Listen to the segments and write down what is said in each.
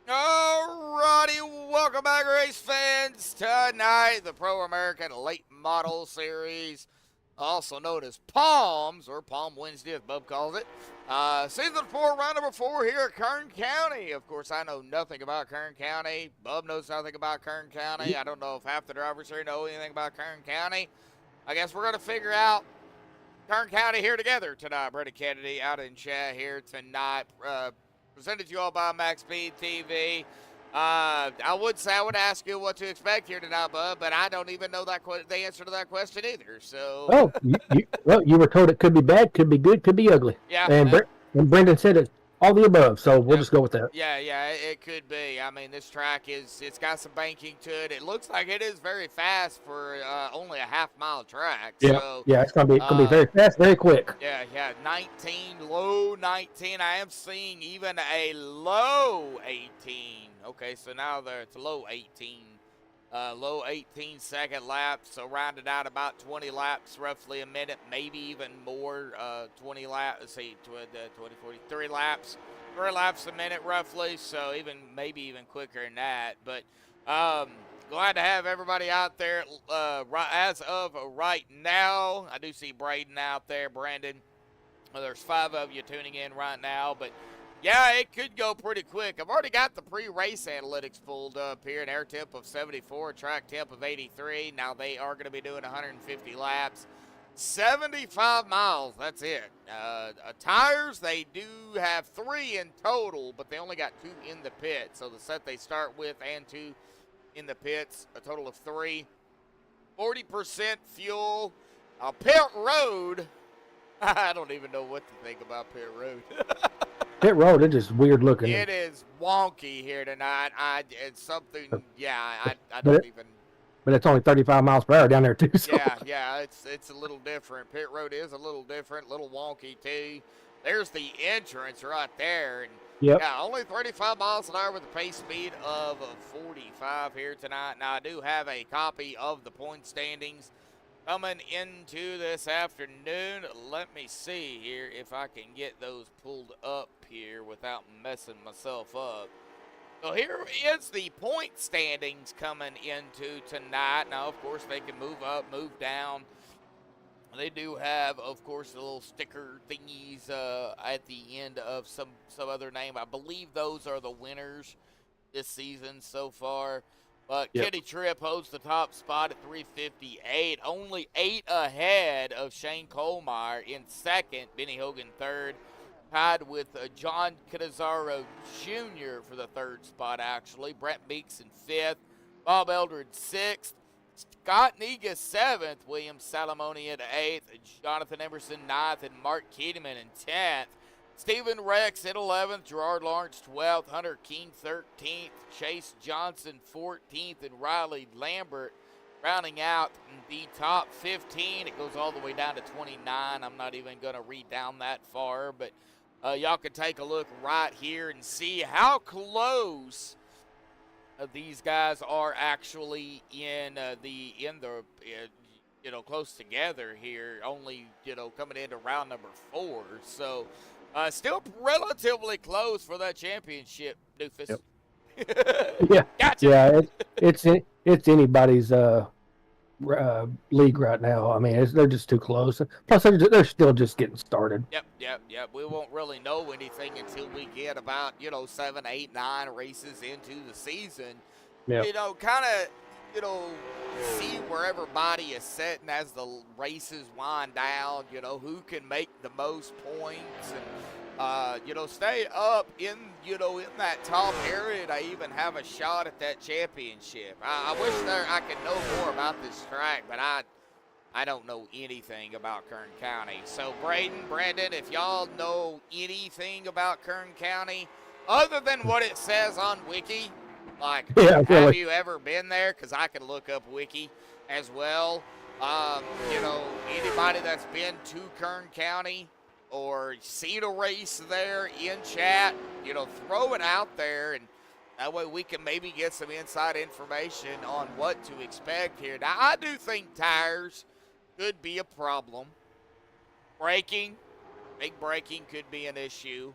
Alrighty, welcome back, race fans. Tonight, the Pro American Late Model Series, also known as Palms, or Palm Wednesday, as Bub calls it. Season 4, round number 4 here at Kern County. Of course, I know nothing about Kern County. Bub knows nothing about Kern County. I don't know if half the drivers here know anything about Kern County. I guess we're going to figure out Kern County here together tonight. Brady Kennedy out in chat here tonight. Presented to you all by MaxspeedTV. I would say I would ask you what to expect here tonight, Bub, but I don't even know the answer to that question either. So, Oh, you were told it could be bad, could be good, could be ugly. yeah, And Brendan said it all the above, so we'll just go with that. yeah, it could be. I mean, this track it's got some banking to it. It looks like it is very fast for only a half-mile track. Yeah, So, yeah, it's gonna be very fast, very quick. Yeah, 19, low 19. I am seeing even a low 18. Okay, so now it's low 18. Low 18 second laps, so rounded out about 20 laps, roughly a minute, maybe even more. 20 laps, let's see, 20, 40, 3 laps. 3 laps a minute, roughly, so maybe even quicker than that. But glad to have everybody out there as of right now. I do see Braden out there, Brandon. Well, there's 5 of you tuning in right now, but yeah, it could go pretty quick. I've already got the pre-race analytics pulled up here. An air temp of 74, track temp of 83. Now they are going to be doing 150 laps. 75 miles, that's it. Tires, they do have 3 in total, but they only got 2 in the pit. So the set they start with and 2 in the pits, a total of 3. 40% fuel. Pit road, I don't even know what to think about pit road. Pit road, it's just weird looking. It is wonky here tonight. It's something, I don't even. But it's only 35 miles per hour down there, too. So. Yeah, it's a little different. Pit road is a little different, a little wonky, too. There's the entrance right there. And yep. Yeah, only 35 miles an hour with a pace speed of 45 here tonight. Now, I do have a copy of the point standings coming into this afternoon. Let me see here if I can get those pulled up here without messing myself up. So here is the point standings coming into tonight. Now, of course, they can move up, move down. They do have, of course, the little sticker thingies at the end of some other name. I believe those are the winners this season so far. But yep. Kitty Tripp holds the top spot at 358, only 8 ahead of Shane Colmeyer in second, Benny Hogan third, tied with John Canizaro Jr. for the third spot, actually. Brent Meeks in fifth, Bob Eldred sixth, Scott Negus seventh, William Salamoni at eighth, Jonathan Emerson ninth, and Mark Kiedemann in 10th. Stephen Rex at 11th, Gerard Lawrence 12th, Hunter King 13th, Chase Johnson 14th, and Riley Lambert rounding out the top 15. It goes all the way down to 29. I'm not even going to read down that far, but y'all can take a look right here and see how close these guys are actually close together here. Only coming into round number 4. So. Still relatively close for that championship, doofus. Yep. Yeah, Gotcha. Yeah, it's anybody's league right now. I mean, they're just too close. Plus, they're still just getting started. Yep. We won't really know anything until we get about 7, 8, 9 races into the season. Yep. Kind of see where everybody is sitting as the races wind down, who can make the most points and, stay up in that top area to even have a shot at that championship. I wish I could know more about this track, but I don't know anything about Kern County. So, Brandon, if y'all know anything about Kern County, other than what it says on Wiki, like, have you ever been there? Because I can look up Wiki as well. Anybody that's been to Kern County or seen a race there in chat, throw it out there, and that way we can maybe get some inside information on what to expect here. Now, I do think tires could be a problem. Big braking could be an issue.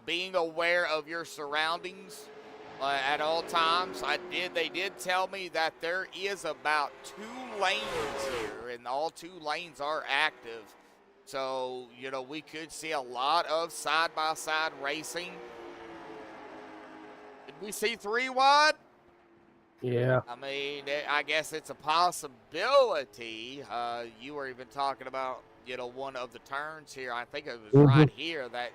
Being aware of your surroundings at all times. They did tell me that there is about 2 lanes here, and all 2 lanes are active. So, you know, we could see a lot of side-by-side racing. Did we see 3 wide? Yeah. I mean, I guess it's a possibility. You were even talking about, you know, one of the turns here. I think it was right here that,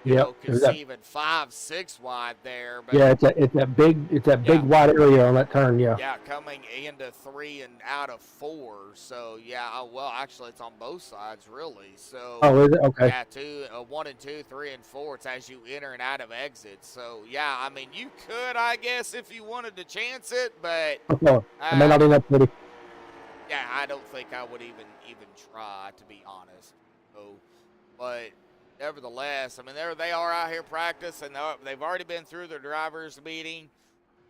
you know, could see even 5, 6 wide there. But yeah, it's that big wide area on that turn. Yeah. Yeah, coming into 3 and out of 4. So yeah, well, actually, it's on both sides really. So oh, is it? Okay. Yeah, 1 and 2, 3 and 4. It's as you enter and out of exits. So yeah, I mean, you could, I guess, if you wanted to chance it, but I may not be that pretty. Yeah, I don't think I would even try, to be honest. So, but nevertheless, I mean, they are out here practicing. They've already been through their drivers' meeting.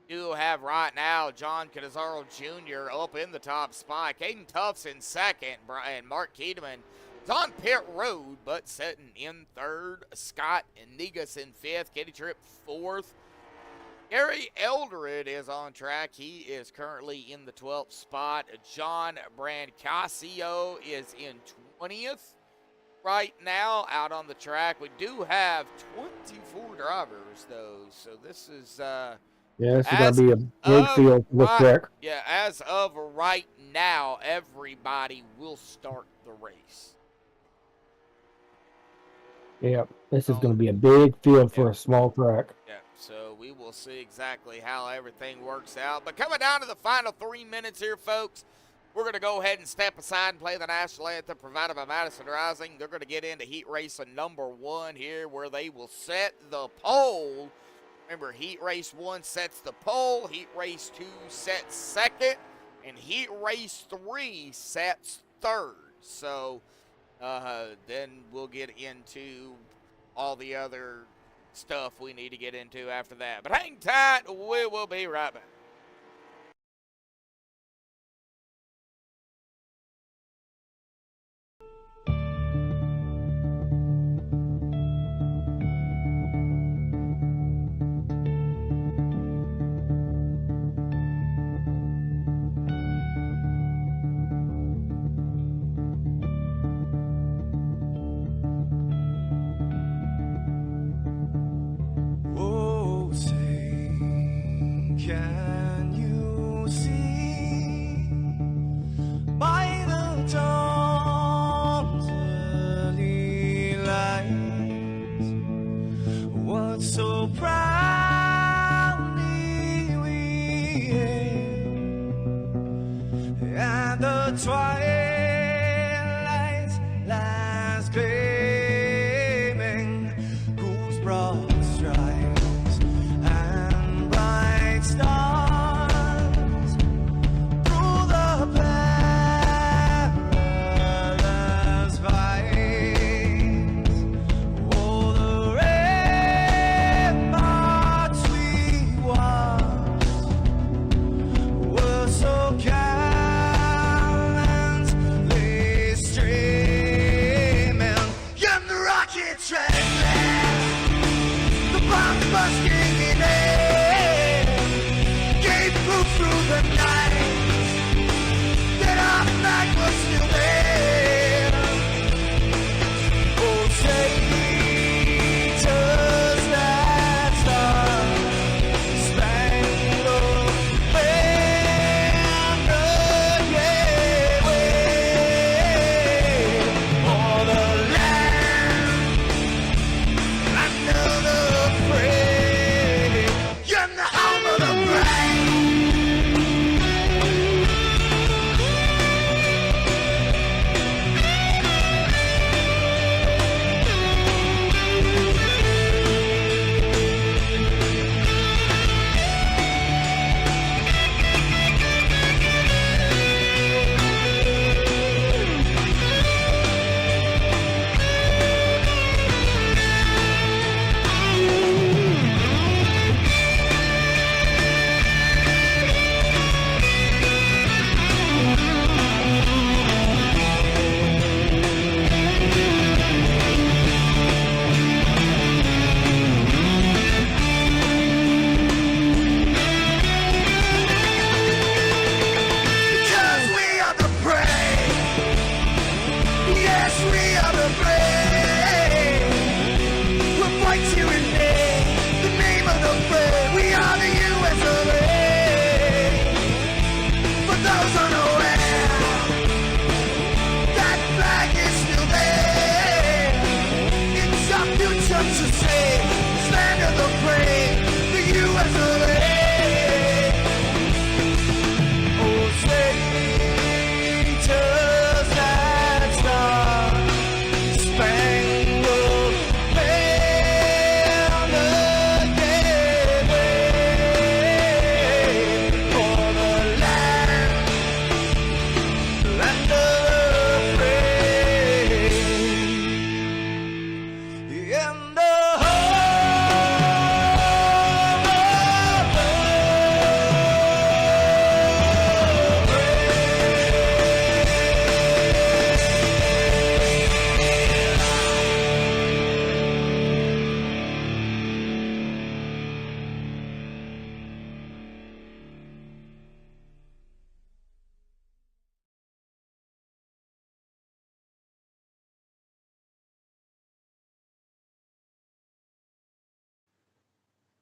Do have right now John Canizaro Jr. up in the top spot. Caden Tuff's in second, and Mark Kedeman is on pit road, but sitting in third. Scott Negus in fifth. Katie Tripp fourth. Gary Eldred is on track. He is currently in the 12th spot. John Brancasio is in 20th right now out on the track. We do have 24 drivers, though, so this is this is going to be a big field for this track. Yeah, as of right now, everybody will start the race. Yeah, this is going to be a big field for a small track. Yeah, so we will see exactly how everything works out. But coming down to the final 3 minutes here, folks, we're going to go ahead and step aside and play the national anthem provided by Madison Rising. They're going to get into heat racing number 1 here, where they will set the pole. Remember, heat race 1 sets the pole, heat race 2 sets second, and heat race 3 sets third. So then we'll get into all the other stuff we need to get into after that. But hang tight, we will be right back.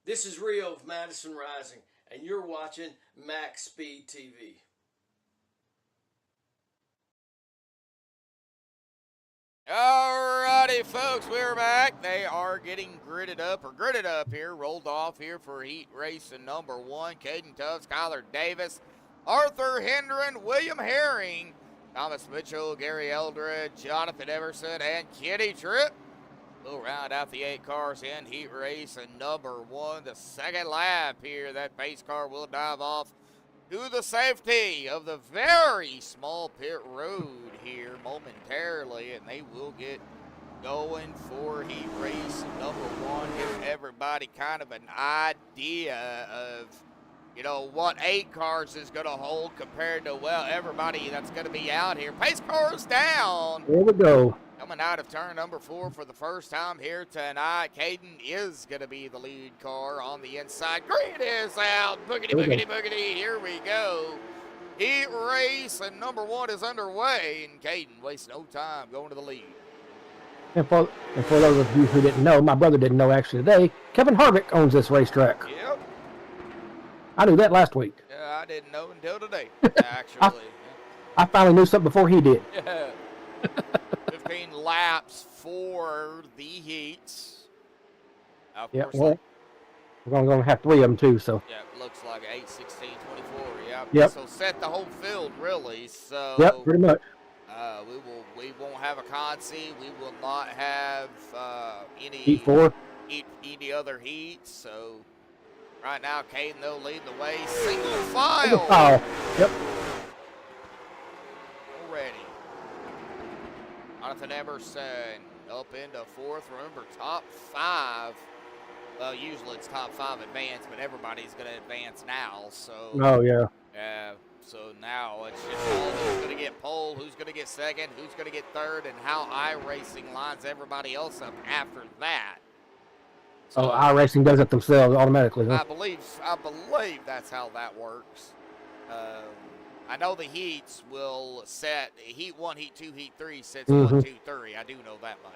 This is Rio of Madison Rising, and you're watching MaxspeedTV. TV. Alrighty, folks, we're back. They are getting gridded up here, rolled off here for heat race number 1. Caden Tubbs, Kyler Davis, Arthur Hendren, William Herring, Thomas Mitchell, Gary Eldred, Jonathan Everson, and Kitty Tripp. We'll round out the 8 cars in heat race number 1. The second lap here, that pace car will dive off to the safety of the very small pit road here momentarily, and they will get going for heat race number 1. Give everybody kind of an idea of, you know, what 8 cars is going to hold compared to, well, everybody that's going to be out here. Pace cars down. There we go. Coming out of turn number 4 for the first time here tonight. Caden is going to be the lead car on the inside. Green is out. Boogity, boogity, boogity. Here we go. Heat race and number 1 is underway. And Caden wastes no time going to the lead. And for those of you who didn't know, my brother didn't know actually today, Kevin Harvick owns this racetrack. Yep. I knew that last week. Yeah, I didn't know until today, actually. I finally knew something before he did. Yeah. 15 laps for the heats. Of course, well, we're going to have 3 of them too. So. Yeah, it looks like 8, 16, 24. Yep. So set the whole field really. So. Yep, pretty much. We won't have a Consi. We will not have any Heat 4. Any other heats. So right now, Caden though leading the way. Single file. Yep. Already. Jonathan Emerson up into 4th. Remember, top 5. Well, usually it's top 5 advance, but everybody's going to advance now. So. Oh yeah. So now it's just who's going to get pole, who's going to get second, who's going to get third, and how iRacing lines everybody else up after that. So, iRacing does it themselves automatically. Huh? I believe that's how that works. I know the heats will set heat 1, heat 2, heat 3 sets 1, 2, 3. I do know that much.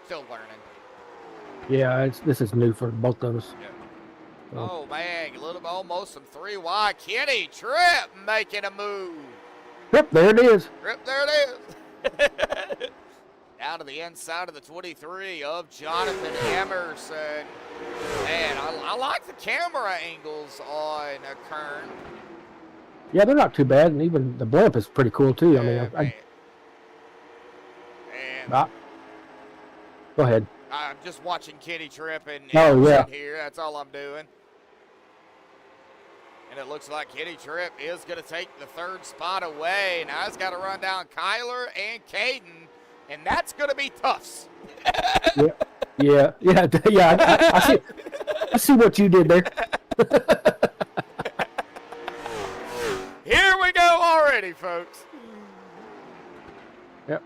Still learning. Yeah, this is new for both of us. Yeah. Oh man, a little almost some 3 wide. Kitty Tripp making a move. Yep, there it is. Tripp, there it is. Down to the inside of the 23 of Jonathan Emerson. Man, I like the camera angles on Kern. Yeah, they're not too bad, and even the blimp is pretty cool too. Yeah, I mean, go ahead. I'm just watching Kitty Tripp and here. That's all I'm doing. And it looks like Kitty Tripp is going to take the 3rd spot away. Now he's got to run down Kyler and Caden, and that's going to be tough. Yeah. I see what you did there. Here we go already, folks. Yep.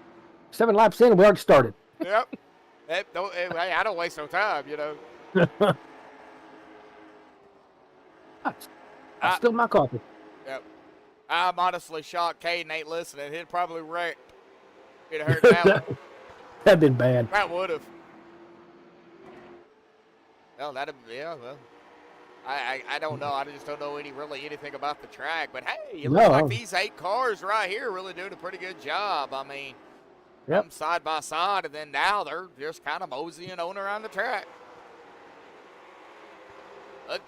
7 laps in, we already started. Yep. Hey, I don't waste no time, you know. I spilled my coffee. Yep. I'm honestly shocked Caden ain't listening. He'd probably wrecked. He'd have heard that one. That'd been bad. That would have. Well, I don't know. I just don't know anything about the track. But hey, it looks like these 8 cars right here really doing a pretty good job. I mean, yep. Side by side, and then now they're just kind of moseying on around the track.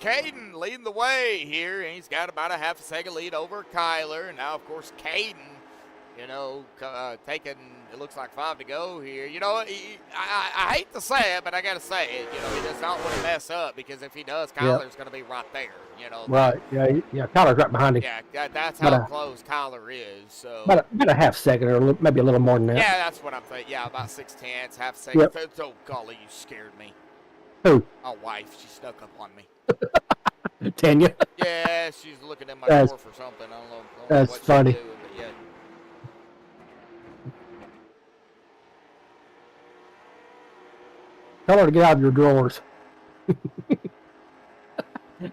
Caden leading the way here, and he's got about a half a second lead over Kyler. And now, of course, Caden, you know, taking, it looks like 5 to go here. You know, I hate to say it, but I got to say it. You know, he does not want to mess up, because if he does, Kyler's going to be right there. You know, right? Yeah. Kyler's right behind him. Yeah, that's how close Kyler is. So about a half second, or maybe a little more than that. Yeah, that's what I'm thinking. Yeah, about 6/10, half a second. Yep. Oh golly, you scared me. Who? My wife, she snuck up on me. Tanya. Yeah, she's looking at my door for something. I don't know that's what funny. she's doing, but yeah. Tell her to get out of your drawers.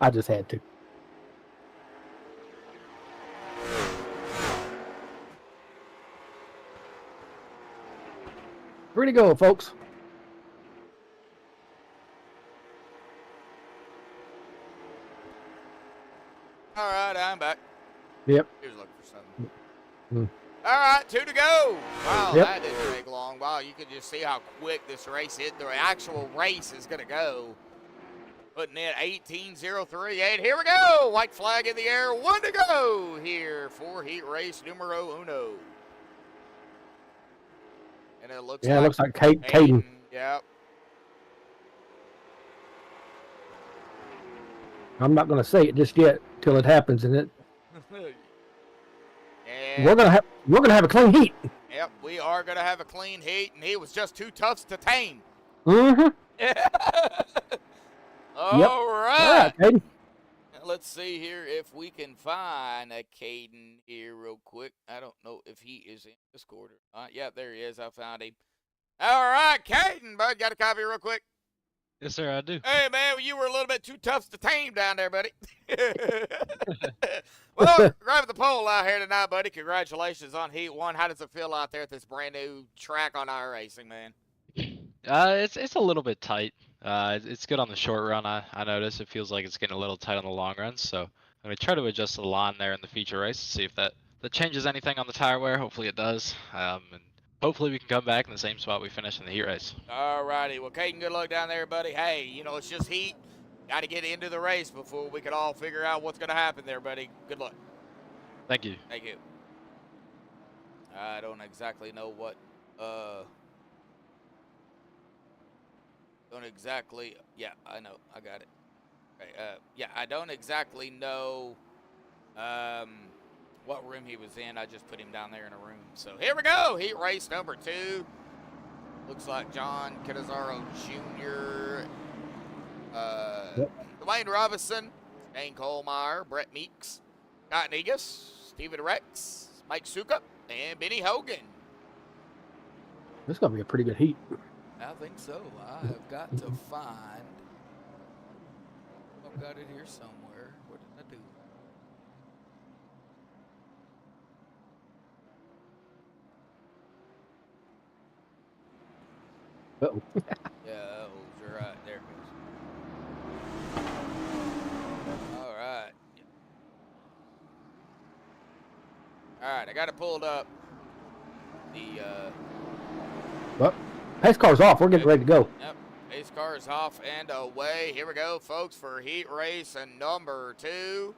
I just had to. Ready to go, folks. All right, I'm back. Yep. He was looking for something. Mm. All right, 2 to go. Wow, Yep. that didn't take long. Wow, you can just see how quick this race hit. The actual race is going to go. Putting in 18:03.8. Here we go. White flag in the air. 1 to go here for heat race numero uno. And it looks Yeah, like it looks like Caden. Yep. I'm not going to say it just yet till it happens, and And we're gonna have a clean heat. Yep, we are gonna have a clean heat, and he was just too tough to tame. Mm-hmm. All right. Caden. Let's see here if we can find a Caden here real quick. I don't know if he is in Discord or not. Yeah, there he is. I found him. All right, Caden, bud, got a copy real quick? Yes, sir, I do. Hey, man, you were a little bit too tough to tame down there, buddy. Well, grabbing the pole out here tonight, buddy. Congratulations on Heat 1. How does it feel out there at this brand new track on iRacing, man? It's a little bit tight. It's good on the short run. I notice it feels like it's getting a little tight on the long run. So I'm gonna try to adjust the line there in the feature race to see if that changes anything on the tire wear. Hopefully it does. And hopefully we can come back in the same spot we finished in the heat race. All righty. Well, Caden, good luck down there, buddy. Hey, you know, it's just heat. Got to get into the race before we can all figure out what's going to happen there, buddy. Good luck. Thank you. Thank you. I don't exactly know what, don't exactly, yeah, I know. I got it. Okay, yeah, I don't exactly know, what room he was in. I just put him down there in a room. So here we go. Heat race number 2. Looks like John Canizaro Jr., Dwayne Robinson, Shane Colemeyer, Brett Meeks, Scott Negus, Steven Rex, Mike Suka, and Benny Hogan. This is gonna be a pretty good heat. I think so. I have got to find. I've got it here somewhere. What did I do? Uh-oh. Yeah, you're right. There it goes. All right. All right, I got it pulled up. Well, pace car's off. We're getting ready to go. Yep, pace car is off and away. Here we go, folks, for heat race and number 2.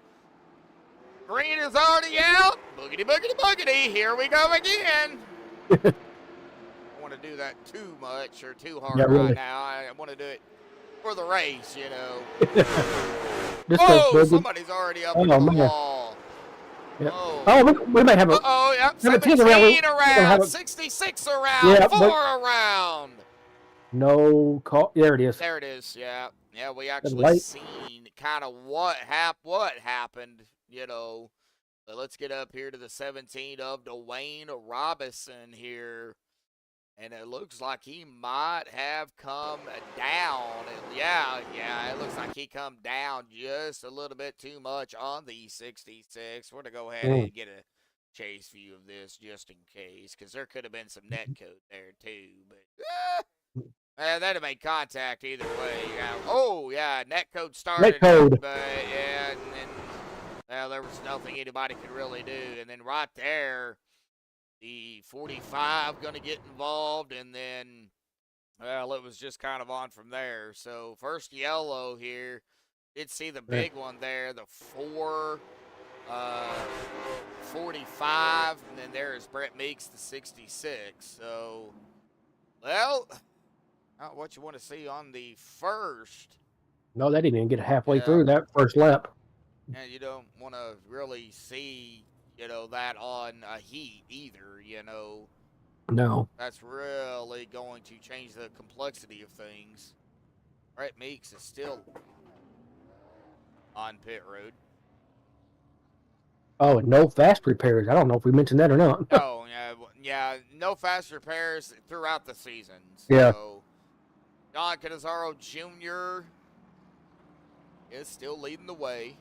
Green is already out. Boogity, boogity, boogity. Here we go again. Want to do that too much or too hard right now. I want to do it for the race, you know. Oh, somebody's already up on the wall. Yep. Oh, we may have a. Oh, yep. 17 around, 66 around, 4 around. No call. There it is. There it is. Yeah, yeah. We actually seen kind of what happened, you know. But let's get up here to the 17 of Dwayne Robinson here. And it looks like he might have come down. Yeah, it looks like he come down just a little bit too much on the 66. We're going to go ahead and get a chase view of this just in case, because there could have been some net code there too. But that'd have made contact either way. Oh, yeah, net code started. Net code. But, yeah, and then, well, there was nothing anybody could really do. And then right there, the 45 going to get involved, and then, well, it was just kind of on from there. So first yellow here. Did see the big one there, the 45, and then there's Brett Meeks, the 66. So, well, not what you want to see on the first. No, they didn't even get halfway through that first lap. And you don't want to really see, you know, that on a heat either, you know. No. That's really going to change the complexity of things. Brett Meeks is still on pit road. Oh, and no fast repairs. I don't know if we mentioned that or not. Oh, yeah, no fast repairs throughout the season. So, yeah. John Canizaro Jr. is still leading the way.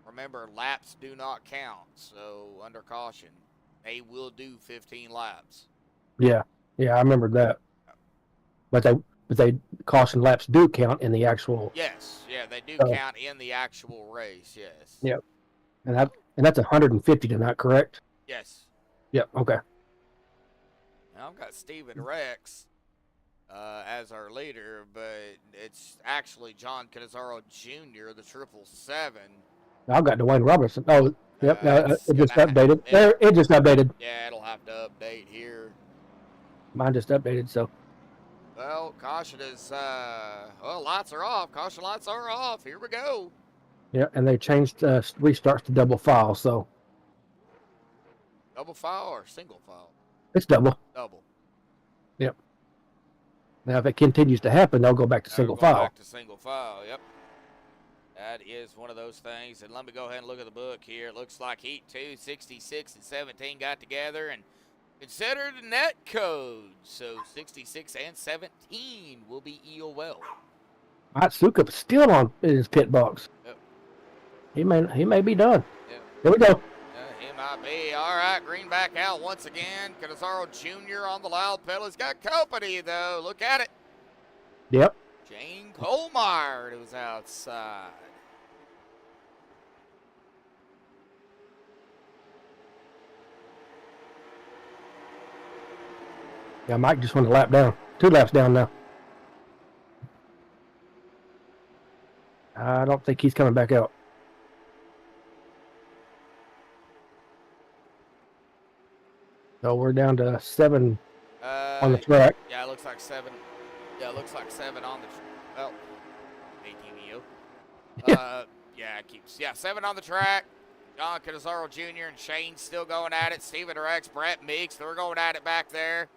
Remember, laps do not count, so under caution. They will do 15 laps. Yeah, I remembered that. But but caution laps do count in the actual. Yes, yeah, they do So- count in the actual race. Yes. Yeah. And that's 150 tonight, correct? Yes. Yep. Okay. Now, I've got Steven Rex as our leader, but it's actually John Canizaro Jr., the 777. I've got Dwayne Robertson. Oh, yep. It's It just gonna updated. ha- There, it just updated. Yeah, it'll have to update here. Mine just updated. So Well, caution is, lights are off. Caution lights are off. Here we go. yeah, and they changed restarts to double file. So Double file or single file? it's double. Double. Now, if it continues to happen, they'll go back to single Go file. Back to single file, yep. That is one of those things. And let me go ahead and look at the book here. It looks like Heat 2, 66 and 17 got together and considered net code. So 66 and 17 will be EOL. Matsuka's still on in his pit box. Yep. He may be done. Yep. Here we go. He might be. All right, green back out once again. Canizaro Jr. on the loud pedal. He's got company, though. Look at it. Yep. Jane Colmeyer was outside. Yeah, Mike just went a lap down. 2 laps down now. I don't think he's coming back out. So we're down to 7 on the track. Yeah, it looks like 7. Yeah, it looks like 7 on the. Well, ATVO. Yeah, it keeps. Yeah, 7 on the track. John Canizaro Jr. and Shane still going at it. Steven Rex, Brett Meeks, they're going at it back there.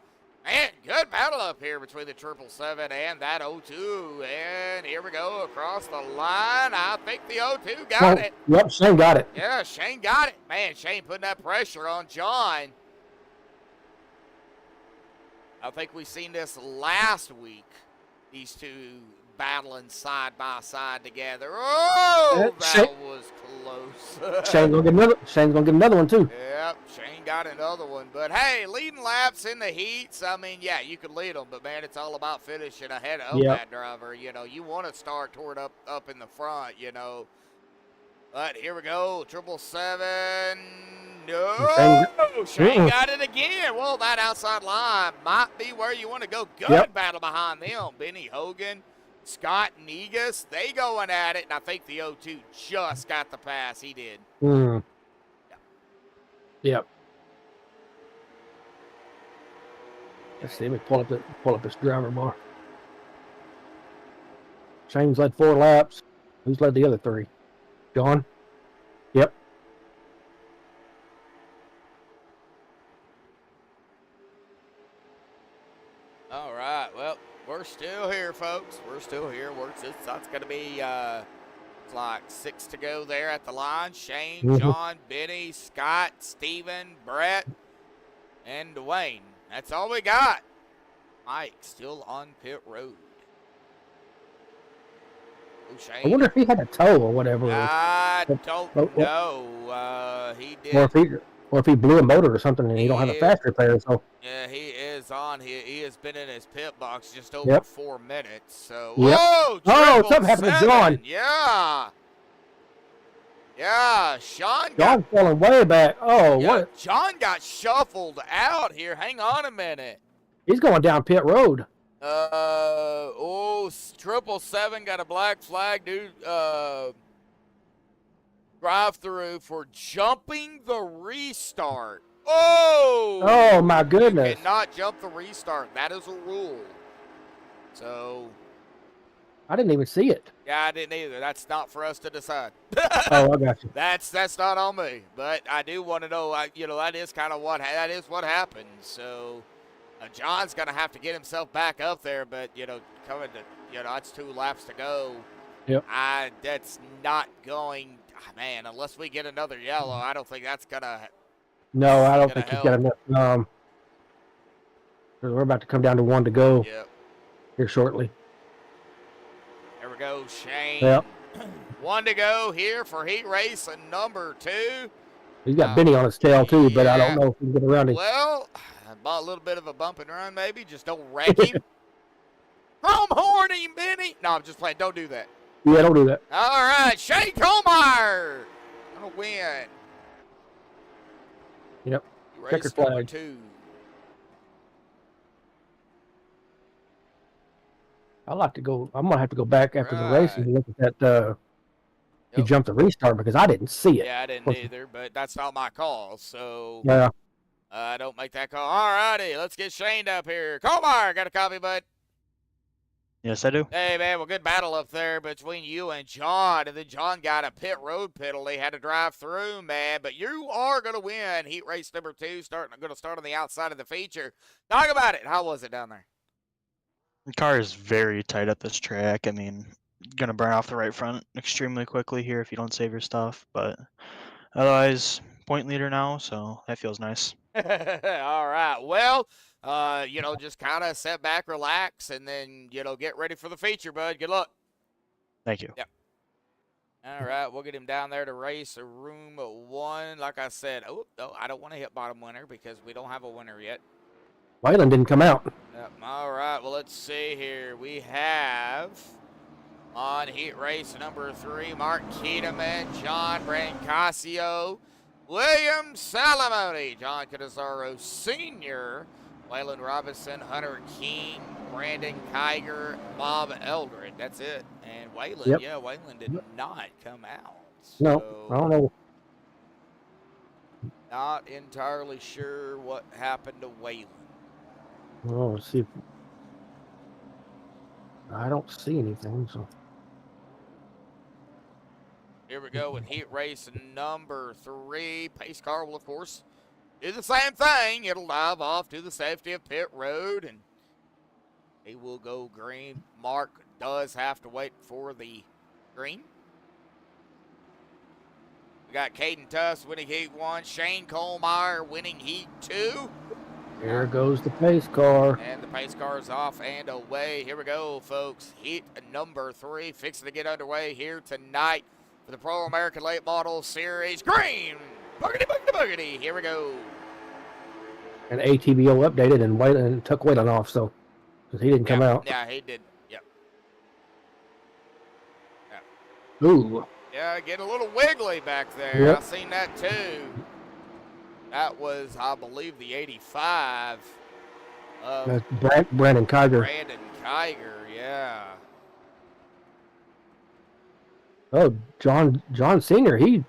Man, good battle up here between the 777 and that 02. And here we go across the line. I think the 02 got it. Yep, Shane got it. Yeah, Shane got it. Man, Shane putting that pressure on John. I think we seen this last week. These two battling side by side together. Oh, that was close. Shane's gonna get another one too. Yep, Shane got another one. But hey, leading laps in the heats. I mean, yeah, you could lead them, but man, it's all about finishing ahead of that driver. You know, you want to start toward up in the front. You know. But here we go, 777. No, Shane got it again. Well, that outside line might be where you want to go. Good battle behind them. Benny Hogan, Scott Negus, they going at it, and I think the 02 just got the pass. He did. Yep. Let's see. Let me pull up this driver bar. Shane's led 4 laps. Who's led the other 3? John? Yep. All right. Well, we're still here, folks. We're still here. That's going to be like 6 to go there at the line. Shane, John, Benny, Scott, Steven, Brett, and Dwayne. That's all we got. Mike still on pit road. I wonder if he had a tow or whatever. I don't know. He did. Or if he blew a motor or something and he don't have a fast repair. So yeah, he is on. He has been in his pit box just over 4 minutes. So whoa! Oh, something happened to John. Yeah. Yeah, Sean falling way back. Oh, yeah, what? John got shuffled out here. Hang on a minute. He's going down pit road. 777 got a black flag, dude. Drive through for jumping the restart. Oh my goodness. You cannot jump the restart. That is a rule. So I didn't even see it. yeah, I didn't either. That's not for us to decide. Oh, I got you. That's not on me. But I do want to know. That is kind of what happened. So John's gonna have to get himself back up there. But coming to that's 2 laps to go. Yep. That's not going. Man, unless we get another yellow, I don't think that's gonna. No, I don't think he's got enough. We're about to come down to 1 to go. Yep. Here shortly. There we go, Shane. Yep. 1 to go here for heat race and number 2. He's got Benny on his tail too, but I don't know if he can get around him. Well, about a little bit of a bump and run, maybe. Just don't wreck him. Chrome Horny Mini. No, I'm just playing. Don't do that. Yeah, don't do that. All right, Shane Colmeyer gonna win. Yep. Race Checkered number flag. 2. I like to go. I'm gonna have to go back after the race and Right. look at that. He Yep. jumped the restart because I didn't see it. Yeah, I didn't either, but that's not my call, so Yeah. I don't make that call. All righty, let's get Shane up here. Colmeyer, got a copy, bud? Yes, I do. Hey, man, well, good battle up there between you and John, and then John got a pit road penalty, had to drive through, man, but you are going to win heat race number 2, going to start on the outside of the feature. Talk about it. How was it down there? The car is very tight at this track. I mean, gonna burn off the right front extremely quickly here if you don't save your stuff, but otherwise, point leader now, so that feels nice. All right. Well, just kind of sit back, relax, and then, get ready for the feature, bud. Good luck. Thank you. Yep. All right. We'll get him down there to race room 1. Like I said, I don't want to hit bottom winner because we don't have a winner yet. Waylon didn't come out. Yep. All right. Well, let's see here. We have on heat race number 3, Mark Keteman, John Brancasio, William Salamone, John Canizaro Sr., Waylon Robinson, Hunter King, Brandon Kiger, Bob Eldred. That's it. And Waylon, Yep. Waylon did not come out. No, So I don't know. not entirely sure what happened to Waylon. Oh, let's see. I don't see anything. So Here we go with heat race number 3. Pace car will, of course, do the same thing. It'll dive off to the safety of pit road, and he will go green. Mark does have to wait for the green. We got Caden Tuss winning heat 1. Shane Colmeyer winning heat 2. there goes the pace car. And the pace car is off and away. Here we go, folks. Heat number 3 fixing to get underway here tonight for the Pro American Late Model Series. Green! Boogity, boogity, boogity. Here we go. And ATVO updated and Waylon took Waylon off, so because he didn't come out. Yeah, he did. Yep. Ooh, Yeah, getting a little wiggly back there. Yep. I've seen that too. That was, I believe, the 85 of that's Brandon Kiger. Brandon Kiger. Yeah. Oh, John Senior. He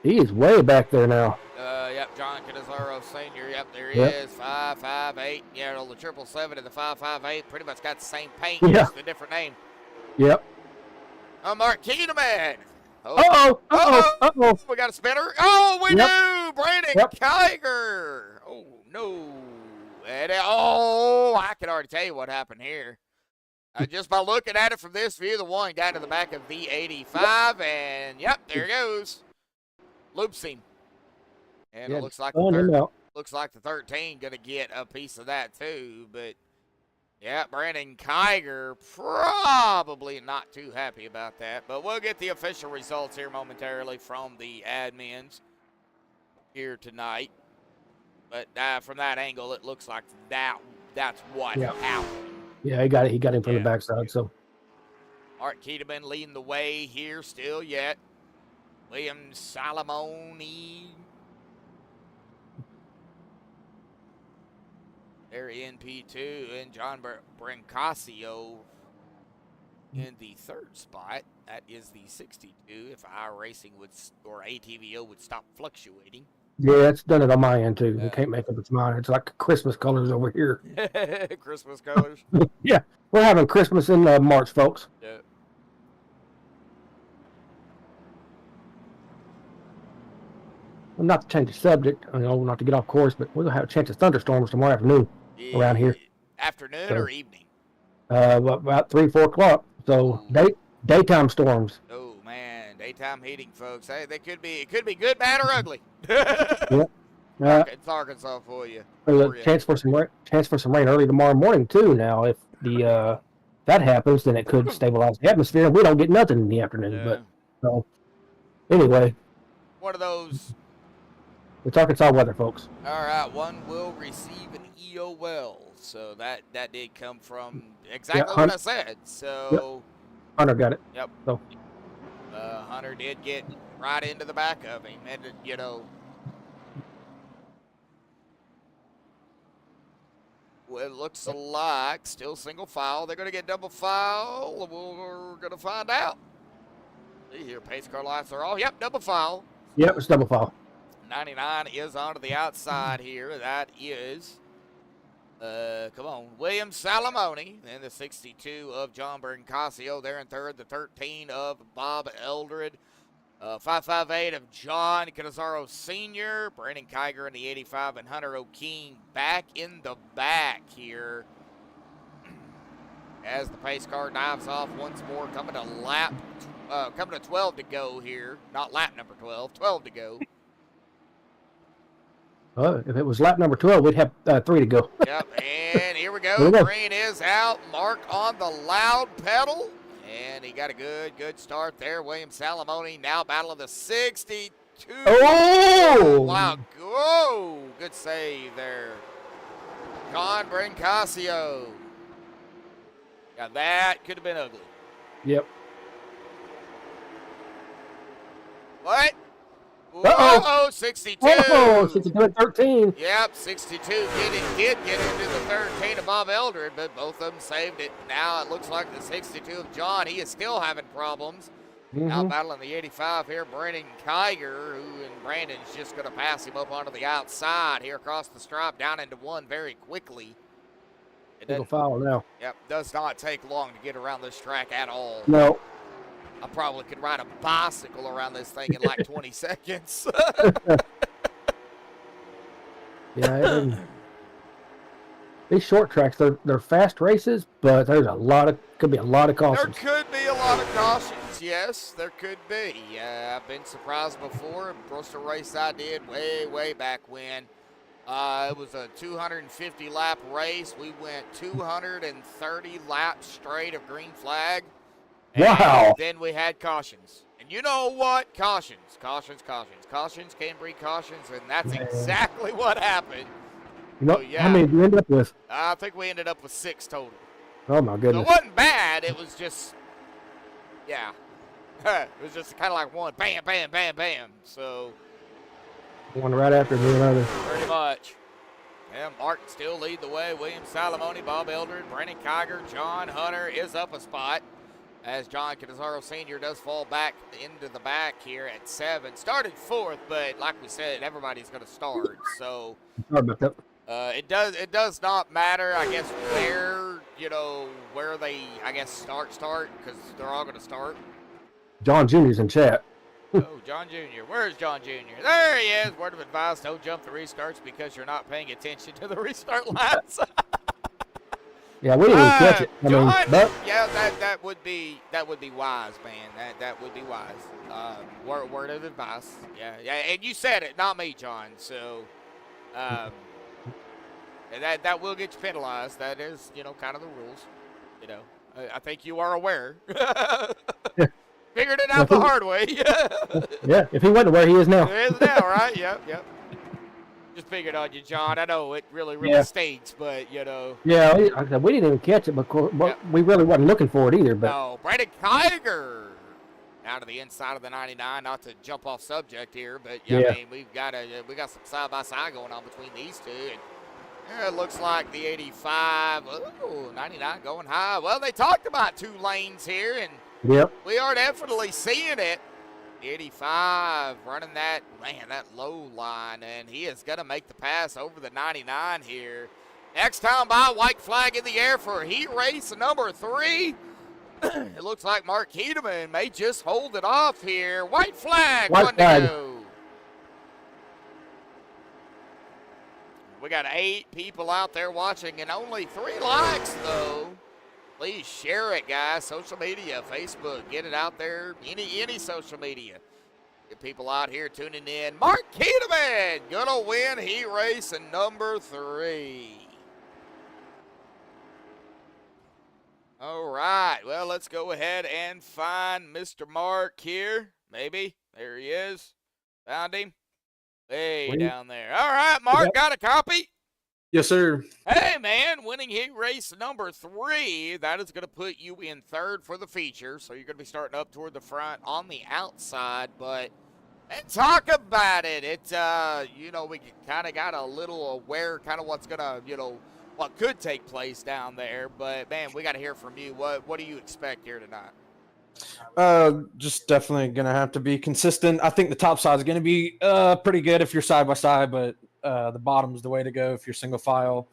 is way back there now. Yep, John Canizaro Sr. Yep, there he Yep. is. 558. Yeah, the 777 and the 558 pretty much got the same paint, Yeah. just a different name. Yep. Mark Keteman. Uh-oh. We got a spinner. Oh, we Yep. do. Brandon Yep. Kiger. Oh, no. And, I can already tell you what happened here. Just by looking at it from this view, the one got to the back of the 85, and, yep, there it goes. Loops him. And Yeah, it looks like throwing him out. looks like the 13 going to get a piece of that too. But, yeah, Brandon Kiger probably not too happy about that. But we'll get the official results here momentarily from the admins here tonight. But from that angle, it looks like that's what Yeah. happened. Yeah, he got it. He got him from Yeah. the backside. So Art Keteman leading the way here still yet. William Salamone. They're in P2, and John Brancasio in the 3rd spot. That is the 62 if iRacing or ATVO would stop fluctuating. yeah, it's done it on my end too. Yeah. You can't make up its mind. It's like Christmas colors over here. Christmas colors. Yeah, we're having Christmas in March, folks. Yeah. Well, not to change the subject, not to get off course, but we're gonna have a chance of thunderstorms tomorrow afternoon. Around here. Afternoon So- or evening? About 3-4 o'clock. So daytime storms. Oh man, daytime heating, folks. Hey, it could be good, bad, or ugly. It's Arkansas for you. There's For a ya. chance for some rain early tomorrow morning too. Now, if that happens, then it could stabilize the atmosphere, and we don't get nothing in the afternoon. Yeah. But so anyway, One of those It's Arkansas weather, folks. All right, one will receive an EOL. So that did come from exactly what I said. So Hunter got it. Yep. So Hunter did get right into the back of him, and you know, well, it looks like still single file. They're going to get double file. We're going to find out. See here, pace car lights are all. Yep, double file. yep, it's double file. 99 is onto the outside here. That is, come on, William Salamone. Then the 62 of John Berncasio there in third. The 13 of Bob Eldred. 558 of John Canizaro Sr., Brandon Kiger in the 85, and Hunter O'Keen back in the back here as the pace car dives off once more, coming to 12 to go here. Not lap number 12, 12 to go. If it was lap number 12, we'd have 3 to go. Yep, and here we go. Green is out. Mark on the loud pedal. And he got a good start there. William Salamone now battling the 62. Oh! Wow. Whoa. Good save there. John Brancasio. Yeah, that could have been ugly. Yep. What? Uh-oh. 62. Oh, 62 and 13. Yep, 62 did get into the 13 of Bob Eldred, but both of them saved it. Now it looks like the 62 of John, he is still having problems. Now battling the 85 here, Brandon Kiger, and Brandon's just going to pass him up onto the outside here across the stripe down into one very quickly. Single file now. Yep, does not take long to get around this track at all. No. I probably could ride a bicycle around this thing in like 20 seconds. Yeah, these short tracks, they're fast races, but there's could be a lot of cautions. There could be a lot of cautions, yes, there could be. I've been surprised before. Bristol race I did way back when. It was a 250 lap race. We went 230 laps straight of green flag. Wow. And then we had cautions. And you know what? Cautions can breed cautions, and that's exactly what happened. You know, So, yeah. how many did you end up with? I think we ended up with 6 total. Oh, my So goodness. it wasn't bad. It was just, yeah. It was just kind of like one, bam, bam, bam, bam. So One right after the other. pretty much. Yeah, Martin still lead the way. William Salamone, Bob Eldred, Brandon Kiger, John Hunter is up a spot as John Canizaro Sr. does fall back into the back here at 7. Started 4th, but like we said, everybody's going to start. So Sorry about that. it does not matter, I guess, where they, I guess, start, because they're all going to start. John Jr.'s in chat. Oh, John Jr. Where's John Jr.? There he is. Word of advice, don't jump the restarts because you're not paying attention to the restart laps. Yeah, we didn't even catch it. John, but yeah, that would be wise, man. That would be wise. Word of advice. Yeah, and you said it, not me, John. So that will get you penalized. That is, kind of the rules. I think you are aware. Figured it out the hard way. yeah, if he wasn't where he is now. There is now, right? Yep. Just figured on you, John. I know it really stinks, but Yeah, like I said, we didn't even catch it, but we really wasn't looking for it either. But no, Brandon Kiger out of the inside of the 99. Not to jump off subject here, but I mean we got some side by side going on between these two, and it looks like the 85. Oh, 99 going high. Well, they talked about 2 lanes here, and we are definitely seeing it. 85 running that low line, and he is going to make the pass over the 99 here. Next time by, white flag in the air for heat race number 3. It looks like Mark Hedeman may just hold it off here. White flag, one to go. We got 8 people out there watching and only 3 likes, though. Please share it, guys. Social media, Facebook, get it out there. Any social media. Get people out here tuning in. Mark Keteman gonna win heat race and number 3. All right, well, let's go ahead and find Mr. Mark here. Maybe. There he is. Found him. Way Sweet. down there. All right, Mark, Yep. got a copy? Yes, sir. Hey, man, winning heat race number 3. That is going to put you in 3rd for the feature. So you're going to be starting up toward the front on the outside. But talk about it. It's, you know, we kind of got a little aware kind of what's going to, you know, what could take place down there. But, man, we got to hear from you. What do you expect here tonight? Just definitely gonna have to be consistent. I think the top side is gonna be pretty good if you're side by side, but the bottom's the way to go if you're single file.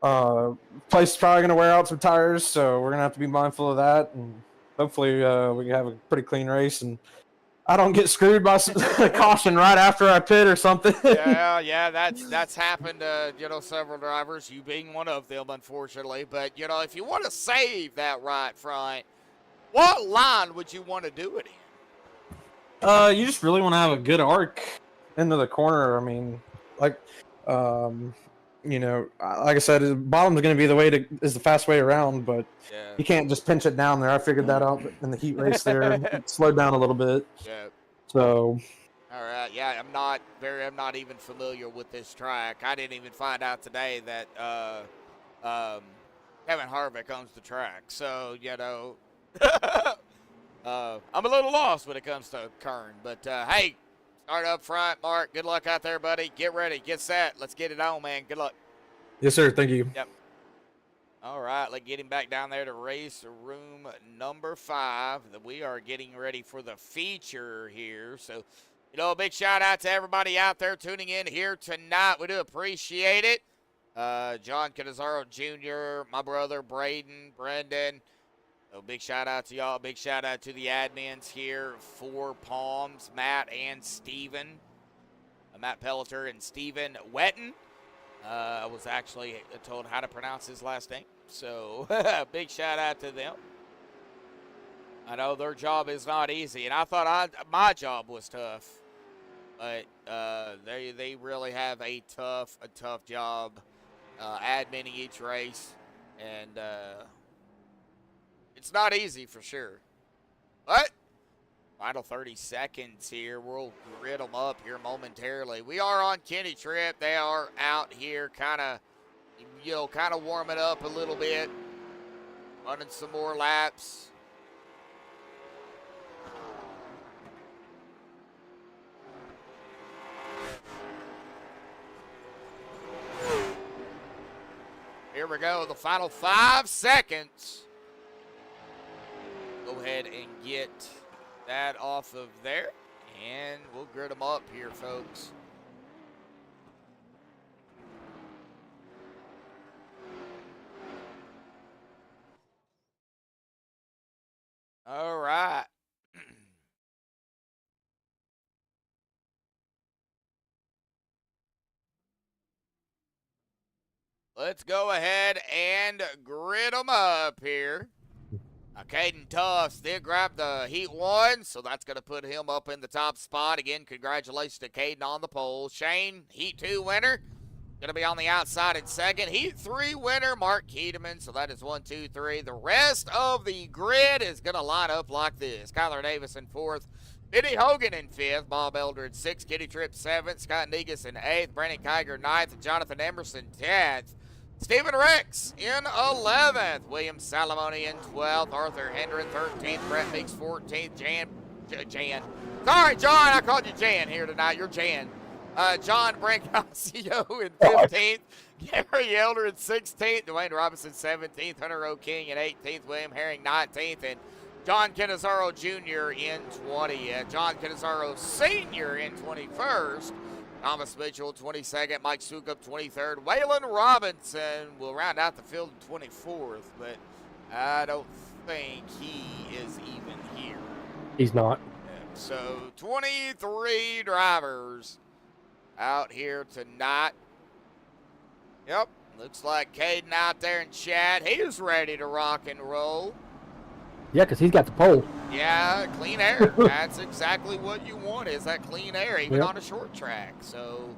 Place is probably gonna wear out some tires, so we're gonna have to be mindful of that, and hopefully we can have a pretty clean race, and I don't get screwed by a caution right after I pit or something. Yeah, that's happened to, you know, several drivers, you being one of them, unfortunately. But, you know, if you want to save that right front, what line would you want to do it in? You just really want to have a good arc into the corner. I mean, like, you know, like I said, the bottom's going to be is the fast way around, but Yeah. you can't just pinch it down there. I figured that out in the heat race there. It slowed down a little bit. Yeah. So, All right. Yeah, I'm not even familiar with this track. I didn't even find out today that Kevin Harvick owns the track. So, you know, I'm a little lost when it comes to Kern. But, hey, start up front, Mark. Good luck out there, buddy. Get ready. Get set. Let's get it on, man. Good luck. yes, sir. Thank you. Yep. All right, let's get him back down there to race room number 5. We are getting ready for the feature here. So, you know, a big shout out to everybody out there tuning in here tonight. We do appreciate it. John Canizaro Jr., my brother Braden, Brendan. So big shout out to y'all. Big shout out to the admins here for Palms, Matt and Steven. Matt Pelleter and Steven Wetton. I was actually told how to pronounce his last name. So big shout out to them. I know their job is not easy, and I thought my job was tough. But they really have a tough job adminning each race. And it's not easy for sure. But final 30 seconds here. We'll grid them up here momentarily. We are on Kenny Trip. They are out here kind of warming up a little bit. Running some more laps. Here we go. The final 5 seconds. Go ahead and get that off of there, and we'll grid them up here, folks. All right. Let's go ahead and grid them up here. Caden Tufts did grab the Heat 1, so that's going to put him up in the top spot. Again, congratulations to Caden on the pole. Shane, Heat 2 winner, going to be on the outside in 2nd. Heat 3 winner, Mark Keedeman, so that is 1, 2, 3. The rest of the grid is going to line up like this. Kyler Davis in 4th. Benny Hogan in 5th. Bob Elder in 6th. Kitty Tripp 7th. Scott Negus in 8th. Brandon Kiger 9th. And Jonathan Emerson 10th. Stephen Rex in 11th. William Salamone in 12th. Arthur Hendren 13th. Brett Meeks 14th. Jan. Sorry, John. I called you Jan here tonight. You're Jan. John Brancasio in 15th. Gary Elder in 16th. Dwayne Robinson 17th. Hunter O. King in 18th. William Herring 19th. And John Canizaro Jr. in 20th. John Canizaro Sr. in 21st. Thomas Mitchell, 22nd. Mike Sukup, 23rd. Waylon Robinson will round out the field in 24th, but I don't think he is even here. He's not. So 23 drivers out here tonight. Yep, looks like Caden out there in chat. He's ready to rock and roll. Yeah, because he's got the pole. Yeah, clean air. That's exactly what you want, is that clean air, even Yep. on a short track. So,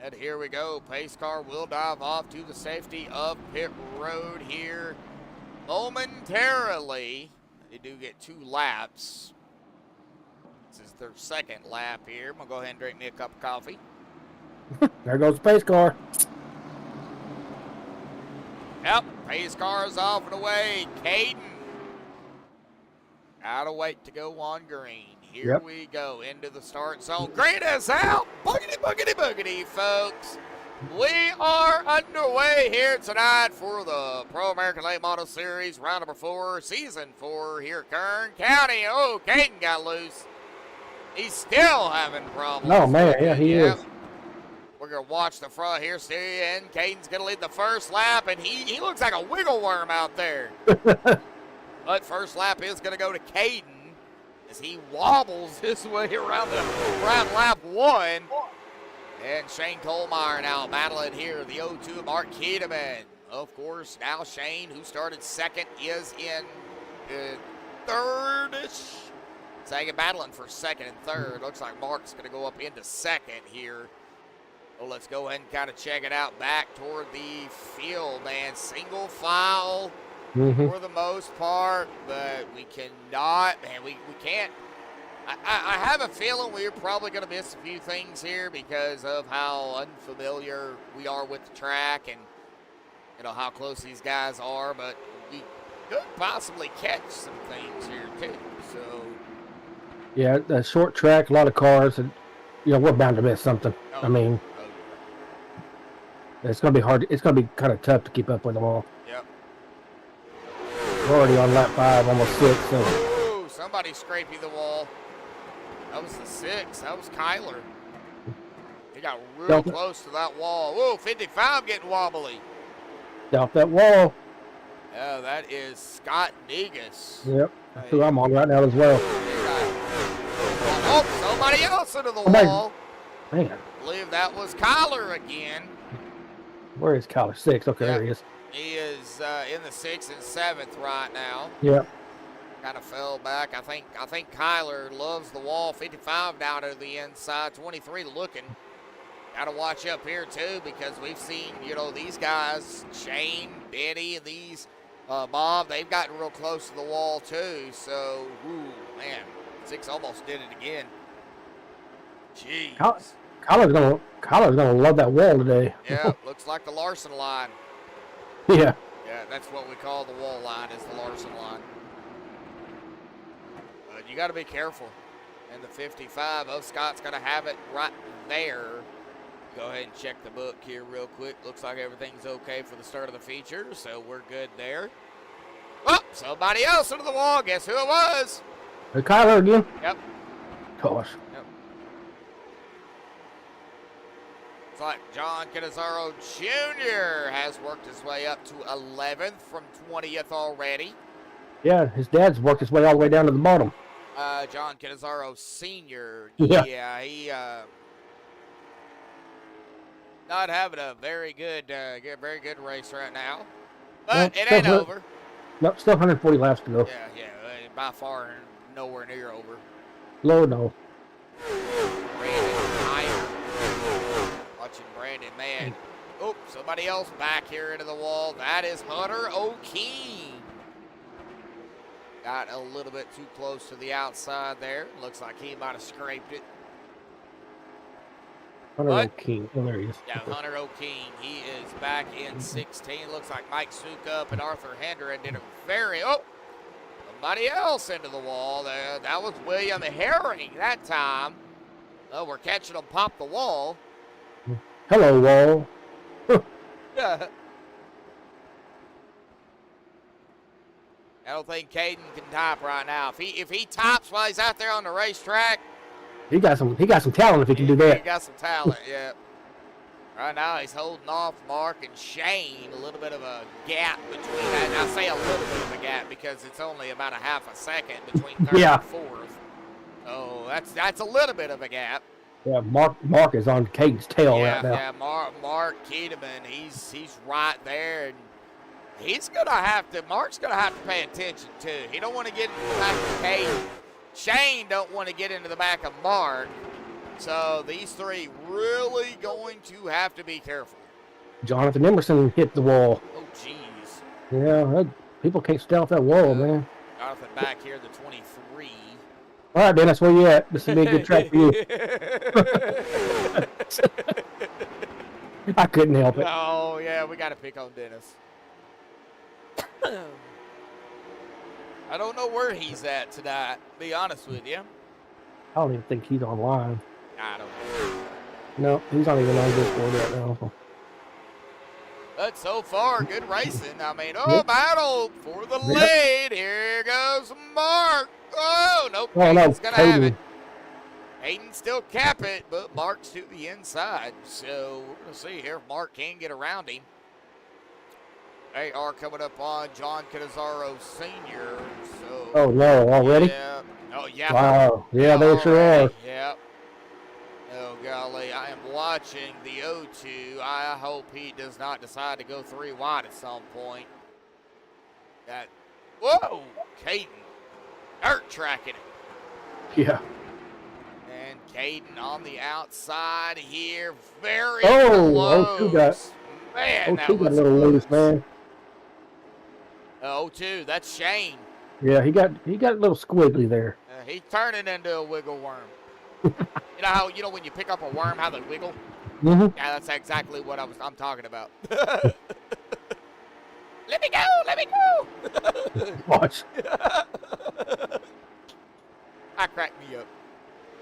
and here we go. Pace car will dive off to the safety of pit road here momentarily. They do get 2 laps This is their second lap here. I'm going to go ahead and drink me a cup of coffee. There goes the pace car. Yep, pace car's off and away. Caden. Gotta wait to go on green. Here Yep. we go into the start zone. Green is out. Boogity, boogity, boogity, folks. We are underway here tonight for the Pro American Late Model Series, round number 4, season 4 here at Kern County. Oh, Caden got loose. He's still having problems. Oh, man, yeah, he is. We're going to watch the front here, see, and Caden's going to lead the first lap, and he looks like a wiggle worm out there. But first lap is going to go to Caden as he wobbles his way around lap 1. And Shane Kohlmeyer now battling here, the 0-2 Mark Kiedemann. Of course, now Shane, who started second, is in third-ish. Second, battling for second and third. Looks like Mark's going to go up into second here. Well, let's go ahead and kind of check it out back toward the field, man. Single file for the most part, but we cannot, man, we can't. I have a feeling we're probably going to miss a few things here because of how unfamiliar we are with the track and, you know, how close these guys are, but we could possibly catch some things here, too, so. Yeah, a short track, a lot of cars, and, you know, we're bound to miss something. Oh, I mean, it's going to be hard. It's going to be kind of tough to keep up with them all. Yep. We're already on lap 5, almost 6, so. Ooh, somebody scraping the wall. That was the 6. That was Kyler. He got real close to that wall. Whoa, 55 getting wobbly. Off that wall. Yeah, that is Scott Negus. Yep, that's who I'm on right now as well. Oh, somebody else into the wall. Man, I believe that was Kyler again. where is Kyler? 6. Okay, there he is. He is in the 6th and 7th right now. Yep. Kind of fell back. I think Kyler loves the wall. 55 down to the inside. 23 looking. Got to watch up here too because we've seen, you know, these guys, Shane, Benny, and these Bob. They've gotten real close to the wall too. So, ooh, man, 6 almost did it again. Jeez. Kyler's gonna love that wall today. Yeah, looks like the Larson line. Yeah. Yeah, that's what we call the wall line, is the Larson line. But you got to be careful. And the 55, oh, Scott's going to have it right there. Go ahead and check the book here real quick. Looks like everything's okay for the start of the feature, so we're good there. Oh, somebody else into the wall. Guess who it was? Kyler again? Yep. Gosh. Yep. It's like John Canizaro Jr. has worked his way up to 11th from 20th already. Yeah, his dad's worked his way all the way down to the bottom. John Canizaro Sr. Yeah. He not having a very good race right now. But it ain't over. Nope, still 140 laps to go. Yeah, by far nowhere near over. Low, no. Watching Brandon, man. Oh, somebody else back here into the wall. That is Hunter O'Keen. Got a little bit too close to the outside there. Looks like he might have scraped it. Hunter O'Keen. Oh, there he is. Yeah, Hunter O'Keen. He is back in 16. Looks like Mike Sukup and Arthur Hendren did a very... Oh! Somebody else into the wall there. That was William Herring that time. Oh, we're catching them pop the wall. Hello, wall. I don't think Caden can top right now. If he tops while he's out there on the racetrack, He got some talent if he can do that. He got some talent, yeah. Right now he's holding off Mark and Shane. A little bit of a gap between that. And I say a little bit of a gap because it's only about a half a second between third and fourth. So that's a little bit of a gap. Yeah, Mark is on Caden's tail right now. Yeah, Mark Kiedemann, he's right there, and Mark's gonna have to pay attention too. He don't want to get into the back of Caden. Shane don't want to get into the back of Mark. So these three really going to have to be careful. Jonathan Emerson hit the wall. Oh, jeez. Yeah, people can't stay off that wall, man. Jonathan back here, the 23. All right, Dennis, where you at? This would be a good track for you. I couldn't help it. Oh, yeah, we got to pick on Dennis. I don't know where he's at tonight, to be honest with you. I don't even think he's online. I don't know. No, he's not even on Discord right now. But so far, good racing. I mean, battle for the lead. Here goes Mark. Oh, nope. Oh, no, Hayden's going to have it. Hayden. Hayden still cap it, but Mark's to the inside. So we're going to see here if Mark can get around him. They are coming up on John Canizaro Sr. So, Oh, no, already? yeah. Oh, yeah. Wow. Yeah, they sure are. Yeah. Oh, golly. I am watching the 0-2. I hope he does not decide to go 3 wide at some point. Whoa! Caden. Dirt tracking it. Yeah. And Caden on the outside here. Very Oh, close. 0-2 got, Man, that 0-2 got a was little close. loose, man. 0-2. That's Shane. Yeah, he got a little squiggly there. He's turning into a wiggle worm. You know how when you pick up a worm, how they wiggle? Mm-hmm. Yeah, that's exactly what I'm talking about. Let me go! Let me go! Watch. I cracked me up.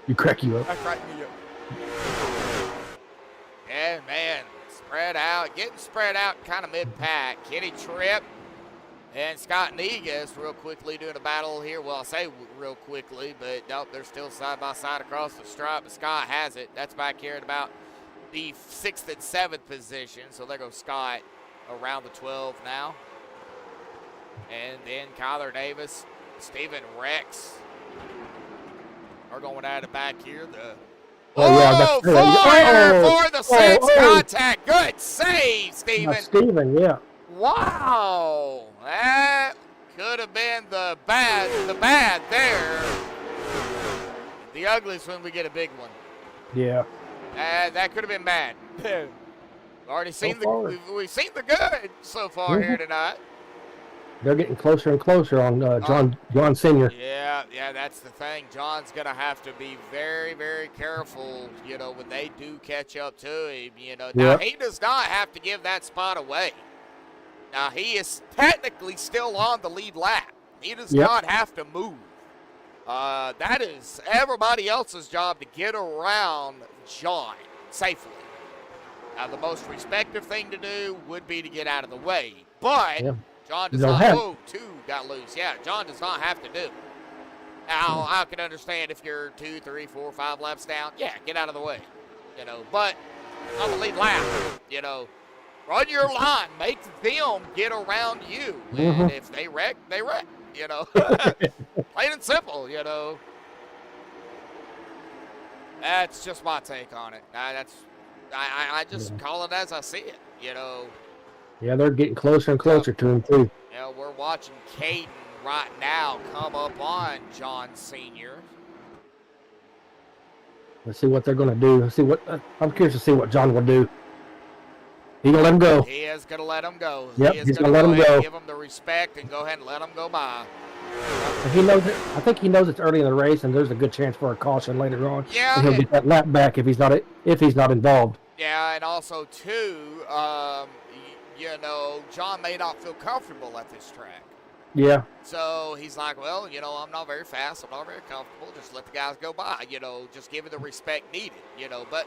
You crack you up. I cracked me up. And man, spread out, getting spread out kind of mid-pack. Kitty Tripp and Scott Negus real quickly doing a battle here. Well, I say real quickly, but nope, they're still side by side across the stripe. But Scott has it. That's back here at about the 6th and 7th position. So there goes Scott around the 12 now. And then Kyler Davis, Stephen Rex are going at it back here. Oh, yeah, for the 6 contact. Good save, Stephen. Stephen, yeah. Wow. That could have been the bad there. The ugliest when we get a big one. Yeah. That could have been bad. We've already seen we've seen the good so far here tonight. They're getting closer and closer on John Sr. Yeah, that's the thing. John's going to have to be very, very careful, when they do catch up to him, Now, he does not have to give that spot away. Now, he is technically still on the lead lap. He does not have to move. That is everybody else's job to get around John safely. Now, the most respective thing to do would be to get out of the way. But John does not have. Oh, 2 got loose. Yeah, John does not have to do. Now, I can understand if you're 2, 3, 4, 5 laps down. Yeah, get out of the way. But on the lead lap, run your line. Make them get around you. And if they wreck, they wreck. Plain and simple, That's just my take on it. I just call it as I see it, Yeah, they're getting closer and closer to him, too. We're watching Caden right now come up on John Sr. Let's see what they're going to do. I'm curious to see what John will do. He's going to let him go. He is going to let him go. Yep, he's going to let him go. Give him the respect and go ahead and let him go by. He knows it. I think he knows it's early in the race, and there's a good chance for a caution later on. Yeah, and he'll get that lap back if he's not involved. Yeah, and also too, John may not feel comfortable at this track. Yeah. So he's like, well, I'm not very fast. I'm not very comfortable. Just let the guys go by. Just give him the respect needed. But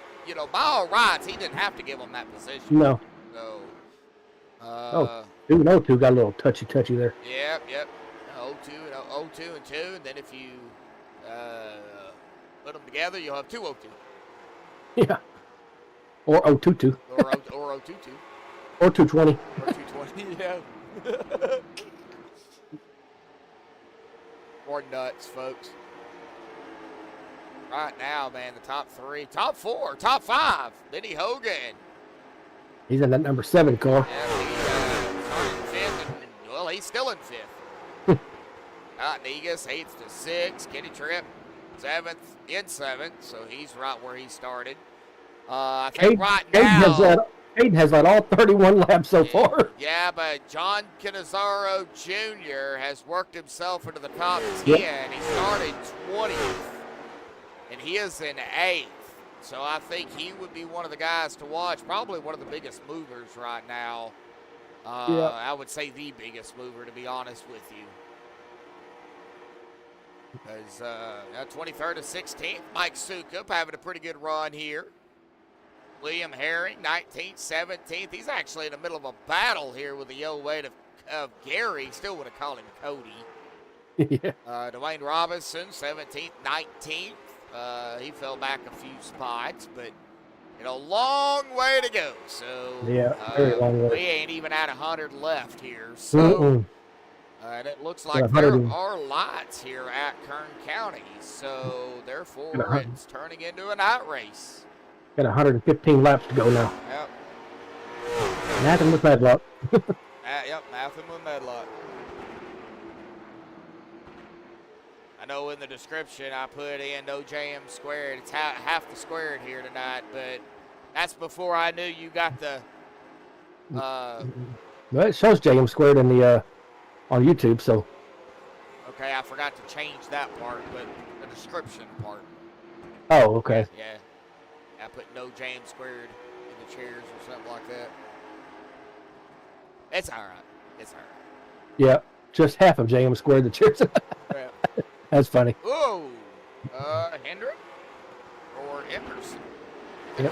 by all rights, he didn't have to give him that position. No. So. 2 got a little touchy there. Yep. 0-2 and 2, and then if you put them together, you'll have 2 0-2. Yeah. Or 0-2-2. Or 0-2-2. Or 220. Or 220, yeah. More nuts, folks. Right now, man, the top 3, top 4, top 5. Benny Hogan. He's in that number 7 car. Yeah, he's starting 5th, and, he's still in 5th. Negus, 8th to 6th. Kenny Tripp, 7th in 7th, so he's right where he started. I think right now. Hayden has led all 31 laps so far. Yeah, but John Canizaro Jr. has worked himself into the top 10. Yep. He started 20th, and he is in 8th. So I think he would be one of the guys to watch, probably one of the biggest movers right now. I would say the biggest mover, to be honest with you. Because 23rd to 16th, Mike Sukup having a pretty good run here. William Herring, 19th, 17th. He's actually in the middle of a battle here with the yo weight of Gary. Still would have called him Cody. Yeah. Dwayne Robinson, 17th, 19th. He fell back a few spots, but long way to go. So Yeah, very long way. we ain't even at 100 left here. So and it looks like there are lights here at Kern County. So therefore, it's turning into a night race. Got 115 laps to go now. Yep. Nothing with Medlock. Yep, nothing with Medlock. I know in the description I put in no JM². It's half the squared here tonight, but that's before I knew you got the. Well, it shows JM² in the on YouTube, so. Okay, I forgot to change that part, but the description part. Oh, okay. Yeah. I put no JM² in the chairs or something like that. It's all right. It's all right. Yeah, just half of JM² the cheers. Yeah. That's funny. Ooh, Hendrick or Emerson? Yep.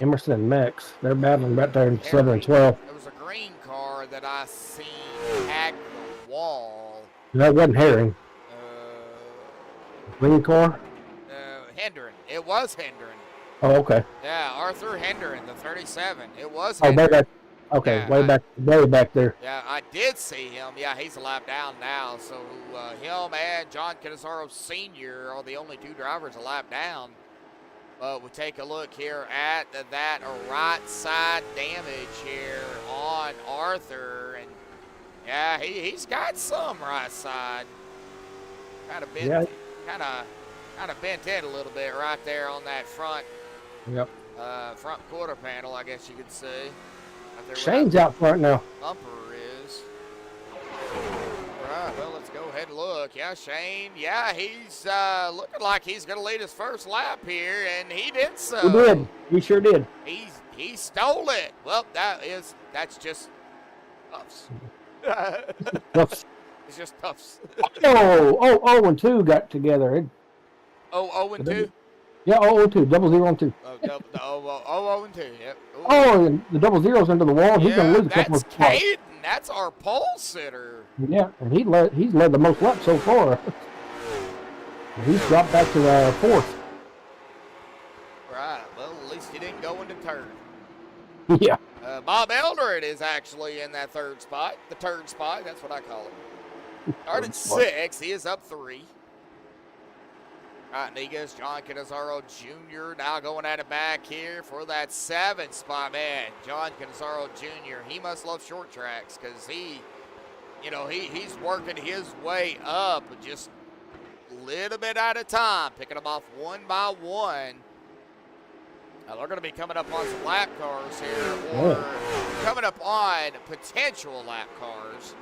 Emerson and Max, they're battling right there in 7 and 12. There was a green car that I seen at the wall. That wasn't Herring. Green car? Hendren. It was Hendren. Oh, okay. Yeah, Arthur Hendren, the 37. It was Oh, way Hendren. back. Okay, Yeah, way back there. Yeah, I did see him. Yeah, he's a lap down now. So him and John Canizaro Sr. are the only two drivers a lap down. But we'll take a look here at that right side damage here on Arthur. And yeah, he's got some right side. Kind of bent, kind of bent in a little bit right there on that front. Yep. Front quarter panel, I guess you could say. Shane's out front now. Bumper is. All right, well, let's go ahead and look. Yeah, Shane. Yeah, he's looking like he's going to lead his first lap here, and he did so. He did. He sure did. He stole it. Well, that's just Puffs. Puffs. It's just Puffs. Oh, and 2 got together. 0 and 2? Yeah, 0 and 2. 0 and 2. Oh, 0 and 2, yep. Ooh. Oh, and the 0's into the wall. He's going to lose a couple of that's spots. Caden. That's our pole sitter. Yeah, and he's led the most laps so far. He's dropped back to 4th. Right. Well, at least he didn't go into turn. Yeah. Bob Eldred is actually in that third spot. The turd spot. That's what I call it. Started 6. He is up 3. Right, Negas, John Canizaro Jr. now going at it back here for that 7th spot. Man, John Canizaro Jr., he must love short tracks because he's working his way up just a little bit at a time, picking them off one by one. Now, they're going to be coming up on some lap cars here, or coming up on potential lap cars.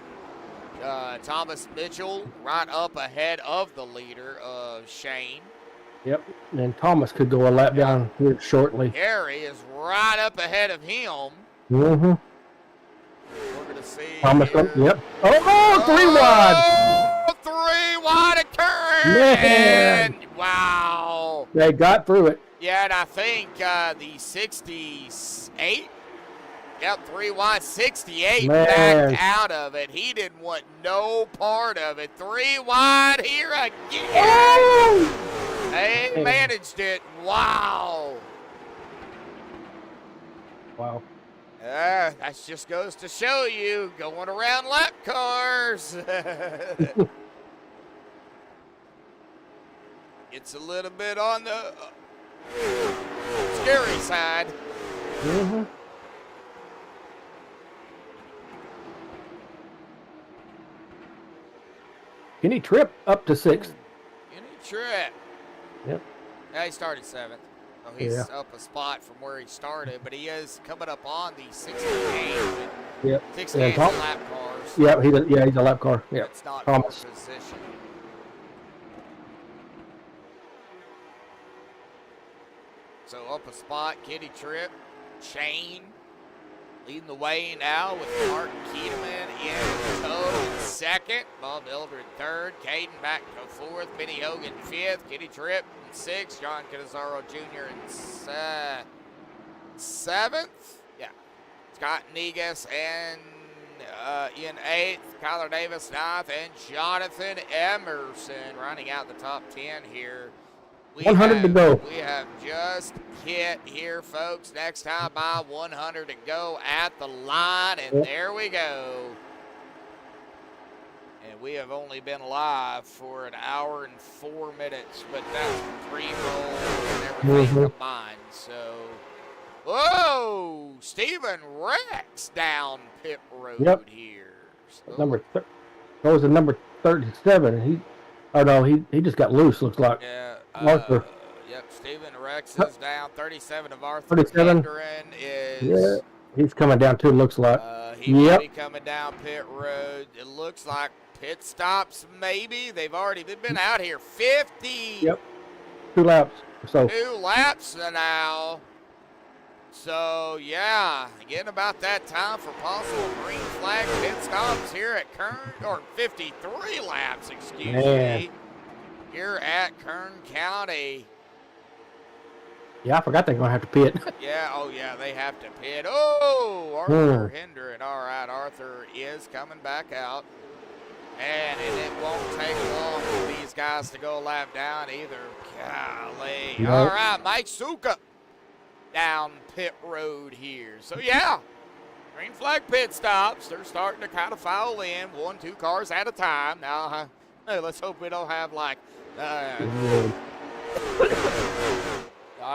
Thomas Mitchell right up ahead of the leader of Shane. Yep, and Thomas could go a lap down here shortly. Gary is right up ahead of him. Mm-hmm. We're going to see Thomas, here. yep. Oh, 3 wide. 3 wide at Kern. Man. Wow. They got through it. Yeah, and I think the 68. Yep, 3 wide, 68 backed out of it. He didn't want no part of it. 3 wide here again. Oh! They managed it. Wow. Wow. That just goes to show you going around lap cars. It's a little bit on the scary side. Mm-hmm. Any trip up to 6th. Any trip. Yep. Yeah, he started 7th. So he's up a spot from where he started, but he is coming up on the 68. Yep. 68 Yeah, lap cars. Yeah, he's a lap car. Yeah. It's not Thomas. for position. So up a spot, Kitty Tripp, Shane leading the way now with Mark Keedeman in tow in second, Bob Eldred third, Caden back to fourth, Benny Hogan fifth, Kitty Tripp in sixth, John Canizaro Jr. in seventh. Yeah, Scott Negus and in eighth, Kyler Davis ninth, and Jonathan Emerson rounding out the top 10 here. 100 to go. We have just hit here, folks. Next time by 100 to go at the line, and there we go. And we have only been live for an hour and 4 minutes, but that's pre-roll and everything combined. So, whoa, Stephen Rex down pit road here. So, Goes to number 37. He just got loose. Looks like. Yeah. Arthur. Yep, Stephen Rex is down. 37 of Arthur 37. Hendren is. Yeah, he's coming down too. Looks like. He will be coming down pit road. It looks like pit stops. Maybe they've been out here 50. Yep. 2 laps. So. 2 laps now. So yeah, getting about that time for possible green flag pit stops here at Kern, or 53 laps, excuse me. Here at Kern County. Yeah, I forgot they're going to have to pit. Yeah, oh yeah, they have to pit. Oh, Arthur Hendren. All right, Arthur is coming back out. And it won't take long for these guys to go a lap down either. Golly. Nope. All right, Mike Suka down pit road here. So yeah, green flag pit stops. They're starting to kind of file in 1-2 cars at a time. Now, hey, let's hope we don't have like I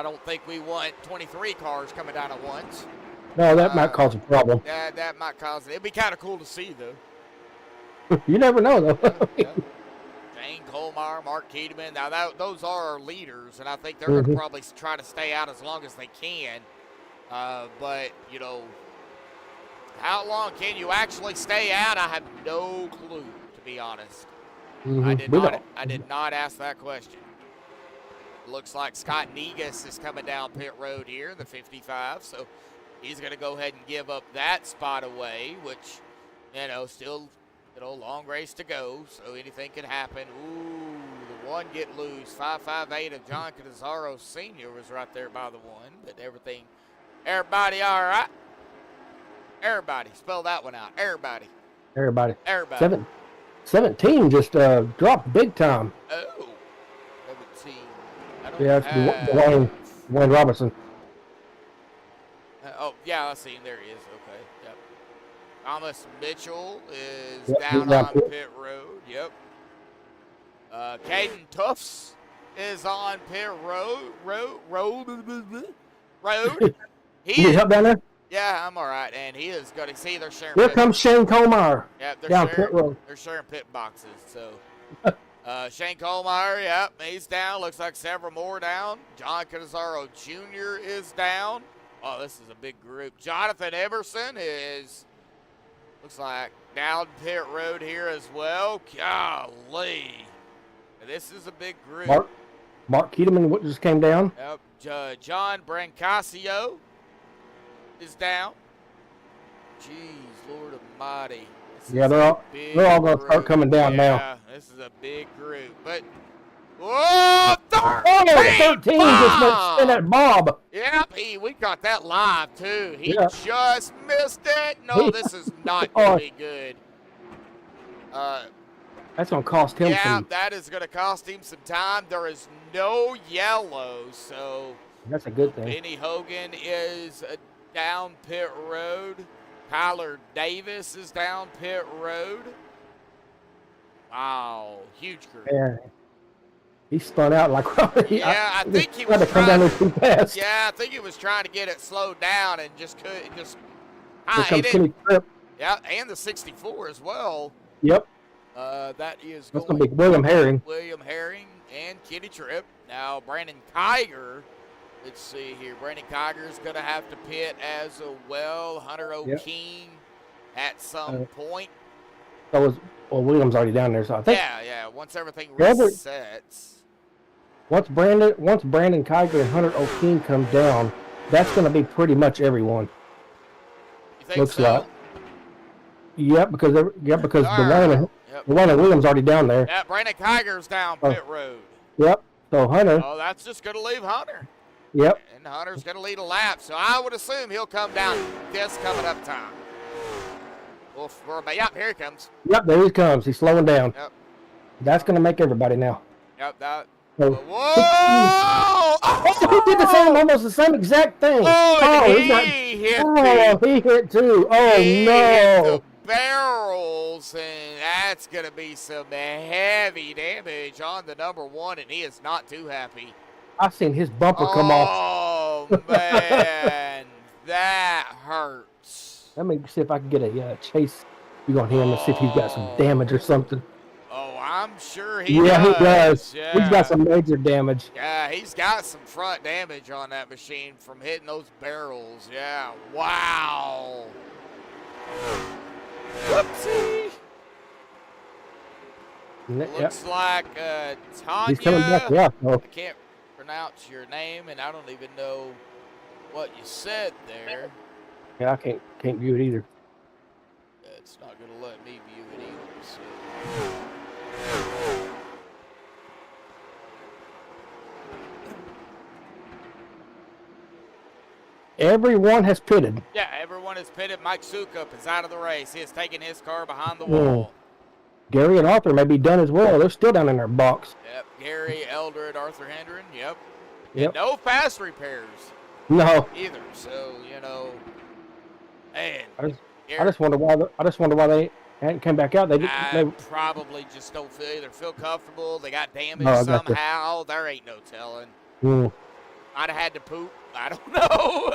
don't think we want 23 cars coming down at once. No, that might cause a problem. Yeah, that might cause it. It'd be kind of cool to see, though. You never know, though. Jane Colmar, Mark Keedeman. Now, those are our leaders, and I think they're going to probably try to stay out as long as they can. But, you know, how long can you actually stay out? I have no clue, to be honest. I did not ask that question. Looks like Scott Negus is coming down pit road here in the 55, so he's going to go ahead and give up that spot away, which, you know, still, you know, long race to go, so anything can happen. Ooh, the one get loose. 558 of John Canizaro Sr. was right there by the one, but everybody all right? Everybody, spell that one out. Everybody. 17 just dropped big time. Oh, 17. Yeah, it's Dwayne Robinson. Oh, yeah, I see him. There he is. Okay, yep. Thomas Mitchell is down on pit road. Yep. Caden Tufts is on pit road. You need help down there? Yeah, I'm all right. And he is going to see they're sharing. Here comes Shane Colmar. Yep, down pit road. They're sharing pit boxes. So, Shane Colmar, yep, he's down. Looks like several more down. John Canizaro Jr. is down. Oh, this is a big group. Jonathan Emerson looks like down pit road here as well. Golly. This is a big group. Mark Keedeman just came down. Yep. John Brancasio is down. Jeez, Lord Almighty. Yeah, they're all going to start coming down now. Yeah, this is a big group. But, whoa, 13 just went spin at Bob. Yep, we got that live, too. He just missed it. No, this is not going to be good. That's going to cost him some. Yeah, that is going to cost him some time. There is no yellow, so. That's a good thing. Benny Hogan is down pit road. Tyler Davis is down pit road. Wow, huge group. Yeah. He spun out like I think he was to come down there too fast. Yeah, I think he was trying to get it slowed down and just couldn't. Yeah, and the 64 as well. Yep. That is That's going to be William Herring. William Herring and Kitty Tripp. Now Brandon Kiger Let's see here. Brandon Kiger's going to have to pit as well. Hunter O'Keen at some point. So Williams already down there, so I think. Yeah. Once everything resets. Once Brandon Kiger and Hunter O'Keen come down, that's going to be pretty much everyone. You think Looks so? like. Yep, because the one and Williams already down there. Yeah, Brandon Kiger's down pit road. Yep. So Hunter. Oh, that's just going to leave Hunter. Yep. And Hunter's going to lead a lap, so I would assume he'll come down this coming up time. Yep, here he comes. Yep, there he comes. He's slowing down. Yep. That's going to make everybody now. Yep, that. So, Whoa! Oh, he did almost the same exact thing. He hit too. Oh, he no. hit the barrels, and that's going to be some heavy damage on the number 1, and he is not too happy. I've seen his bumper come off. Oh, man. That hurts. Let me see if I can get a chase. We're going to him and see if he's got some damage or something. Oh, I'm sure he does. Yeah, he does. Yeah. He's got some major damage. Yeah, he's got some front damage on that machine from hitting those barrels. Yeah, wow. Whoopsie. Looks like Tanya. He's coming back, yeah. I can't pronounce your name, and I don't even know what you said there. Yeah, I can't view it either. It's not going to let me view it either. So. Everyone has pitted. Yeah, everyone is pitted. Mike Sukup is out of the race. He has taken his car behind the wall. Gary and Arthur may be done as well. They're still down in their box. Yep, Gary, Eldred, Arthur Hendren. Yep. Yep. No fast repairs. No. Either. So, you know, man. I just wonder why they hadn't come back out. They probably just don't feel comfortable. They got damaged somehow. There ain't no telling. I'd have had to poop. I don't know.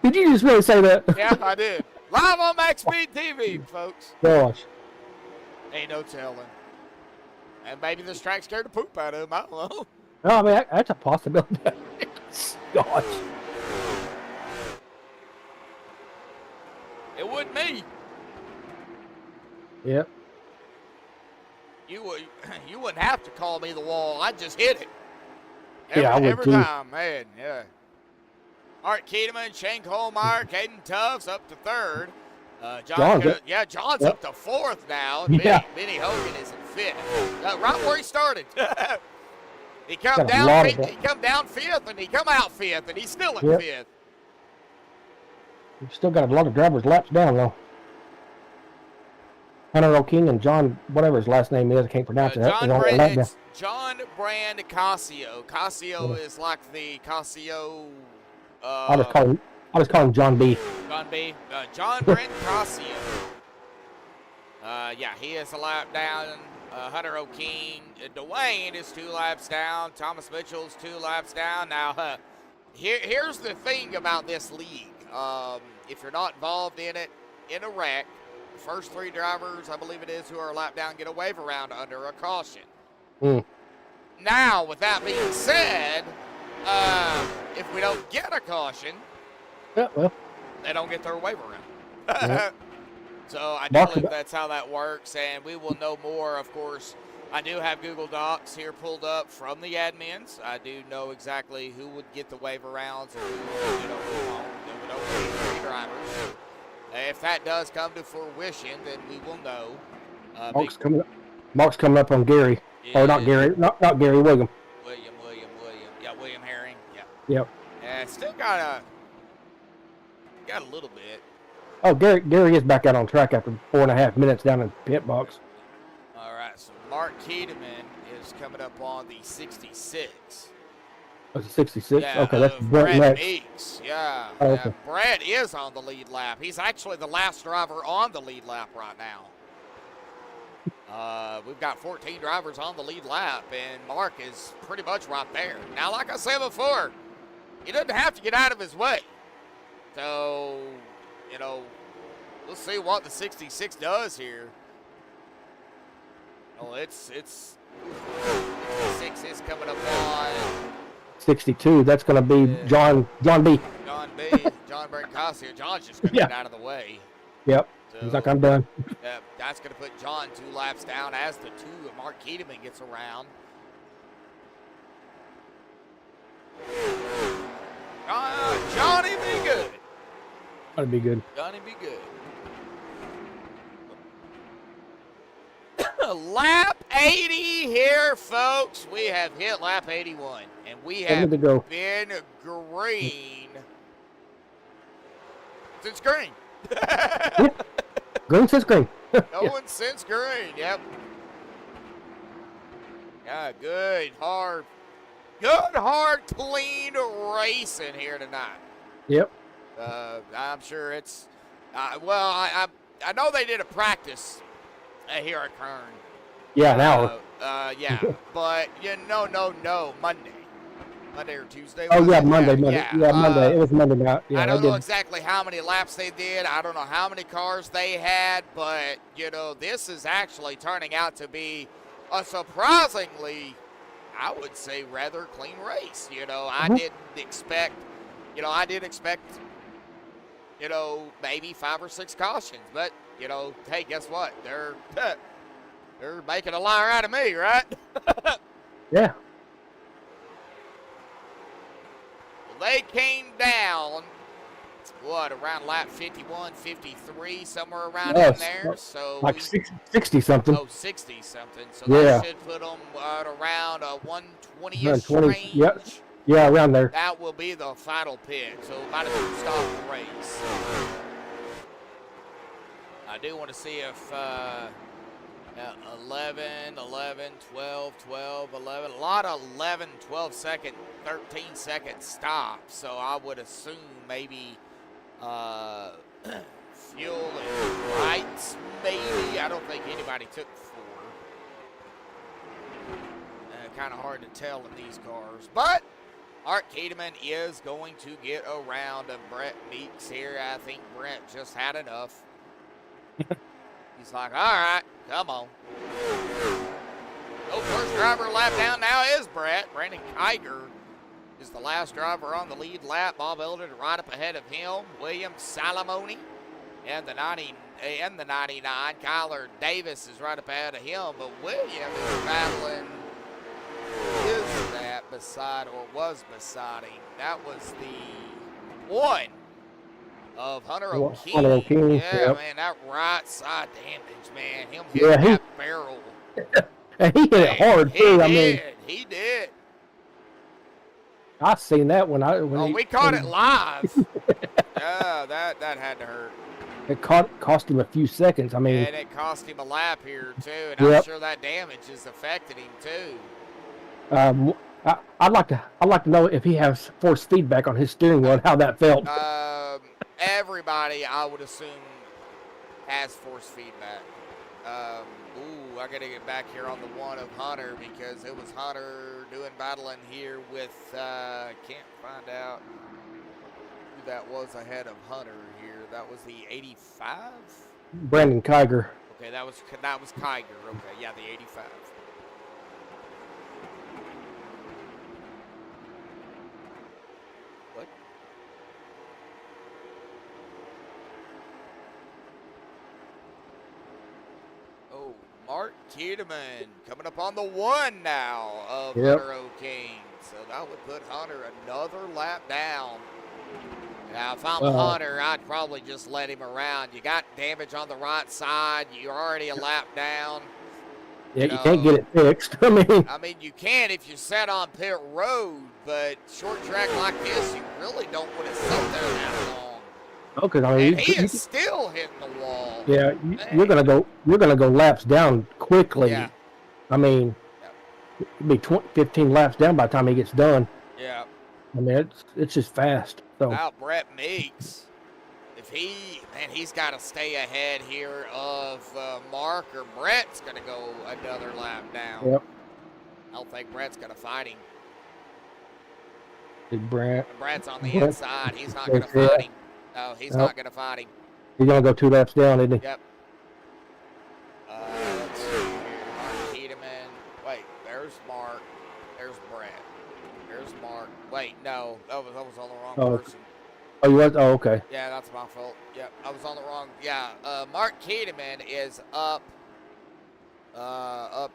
Did you just really say that? Yeah, I did. Live on MaxspeedTV, TV, folks. Gosh. Ain't no telling. And maybe this track scared the poop out of him. I don't know. No, I mean, that's a possibility. Gosh. It wasn't me. Yep. You wouldn't have to call me the wall. I just hit it. Every too. time, man. Yeah. Art Kedeman, Shane Colmeyer, Caden Tubbs up to third. John's up to fourth now. Yeah. Benny Hogan is in fifth. Right where he started. He come down fifth, and he come out fifth, and he's still in fifth. We've still got a lot of drivers laps down though. Hunter O'King and John, whatever his last name is, I can't pronounce it. John Brand Casio. Casio is like the Casio. I'll just call him John B. John B. John Brand Casio. He is a lap down. Hunter O'King. Dwayne is 2 laps down. Thomas Mitchell's 2 laps down. Now, here's the thing about this league. If you're not involved in it, in a wreck, the first 3 drivers, I believe it is, who are a lap down get a wave around under a caution. Now, with that being said, if we don't get a caution, they don't get their wave around. So I do believe that's how that works, and we will know more, of course. I do have Google Docs here pulled up from the admins. I do know exactly who would get the wave arounds and who would only 3 drivers. If that does come to fruition, then we will know. Mark's coming up on Gary. Yeah, or not Gary, not Gary, William. William. Yeah, William Herring. Yeah. Yep. Yeah, still got a little bit. Oh, Gary is back out on track after 4.5 minutes down in the pit box. All right, so Mark Kedeman is coming up on the 66. That's a 66? Yeah, okay, that's Brad Meeks. Yeah. Oh, okay. Brad is on the lead lap. He's actually the last driver on the lead lap right now. We've got 14 drivers on the lead lap, and Mark is pretty much right there. Now, like I said before, he doesn't have to get out of his way. So, we'll see what the 66 does here. Oh, it's 66 is coming up on 62. That's going to be Yeah. John B. John B. John Consi. John's just going to Yeah. get out of the way. Yep. So, He's like, I'm done. that's going to put John 2 laps down as the 2 of Mark Kedeman gets around. Johnny be good. That'd be good. Johnny be good. Lap 80 here, folks. We have hit lap 81, and we have to go. been green since green. Green says green. Going since green, yep. Yeah, good, hard, clean racing here tonight. Yep. I'm sure it's, well, I know they did a practice here at Kern. Yeah, an hour. Yeah, but no, Monday or Tuesday. Oh was yeah, it? Monday. Yeah, Monday. It was Monday night. Yeah, I don't did. know exactly how many laps they did. I don't know how many cars they had, but this is actually turning out to be a surprisingly, I would say, rather clean race. I didn't expect, I did expect, maybe 5 or 6 cautions, but hey, guess what? They're making a liar out of me, right? Yeah. They came down, around lap 51, 53, somewhere around in there. So like 60 something. Oh, 60 something. So Yeah. that should put them at around a 120-ish 120, range. yep. Yeah, around there. That will be the final pit. So about to stop the race. I do want to see if 11, 12, 11. A lot of 11, 12 second, 13 second stops. So I would assume maybe fuel and lights, maybe. I don't think anybody took 4. Kind of hard to tell in these cars. But Art Kedeman is going to get around Brett Meeks here. I think Brett just had enough. He's like, all right, come on. Oh, first driver lap down now is Brett. Brandon Kiger is the last driver on the lead lap. Bob Elder right up ahead of him. William Salamoni and the 90 and the 99. Kyler Davis is right up ahead of him, but William is battling. Is that beside or was beside him? That was the 1 of Hunter O'Keefe. Hunter O'Keefe, Yeah, yep. man, that right side damage, man. Him hitting that barrel. And he hit it hard too. He did. I seen that when we caught it live. Yeah, that had to hurt. It cost him a few seconds. And it cost him a lap here too, and I'm sure that damage has affected him too. I'd like to know if he has force feedback on his steering wheel and how that felt. Everybody, I would assume, has force feedback. I gotta get back here on the 1 of Hunter because it was Hunter battling here with, can't find out who that was ahead of Hunter here. That was the 85? Brandon Kiger. Okay, that was Kiger. Okay, yeah, the 85. What? Oh, Mark Kedeman coming up on the 1 now of Hunter O'Kane. So that would put Hunter another lap down. Now, if I'm Hunter, I'd probably just let him around. You got damage on the right side. You're already a lap down. Yeah, you can't get it fixed. I mean, you can if you set on pit road, but short track like this, you really don't want to sit there that long. Okay, And he is still hitting the wall. Yeah, you're gonna go laps down quickly. Yeah. I mean, it'll be 15 laps down by the time he gets done. Yeah. I mean, it's just fast. So. Now Brett Meeks, if he's got to stay ahead here of Mark, or Brett's going to go another lap down. Yep. I don't think Brett's going to fight him. Big Brett. Brett's on the inside. He's not going to fight him. No, he's not going to fight him. He's going to go 2 laps down, isn't he? Yep. Let's see here. Mark Kedeman. Wait, there's Mark. Brett. There's Mark. Wait, no, that was on the wrong Oh. person. Oh, you was? Oh, okay. Yeah, that's my fault. Yep, I was on the wrong. Yeah, Mark Kiedemann is up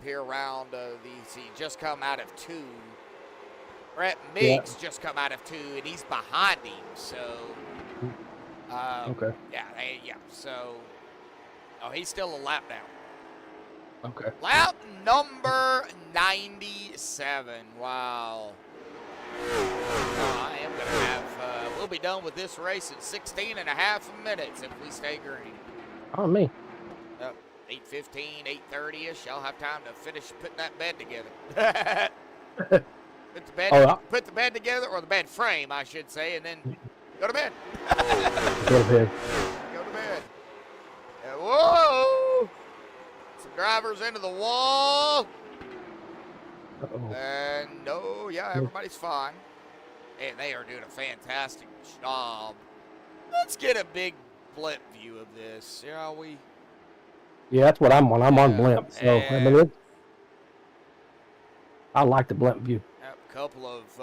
here around he just come out of 2. Brett Meeks just come out of 2, and he's behind him. So, Okay. yeah. So, he's still a lap down. Okay. Lap number 97. Wow. I am going to have, we'll be done with this race in 16 and a half minutes if we stay green. Oh, me. 8:15, 8:30-ish. I'll have time to finish putting that bed together. Put the bed together, or the bed frame, I should say, and then go to bed. Go ahead. Go to bed. Whoa! Some drivers into the wall. Uh-oh. And no, yeah, everybody's fine. And they are doing a fantastic job. Let's get a big blimp view of this, shall we? Yeah, that's what I'm on. I'm on blimp. So, I mean, I like the blimp view. A couple of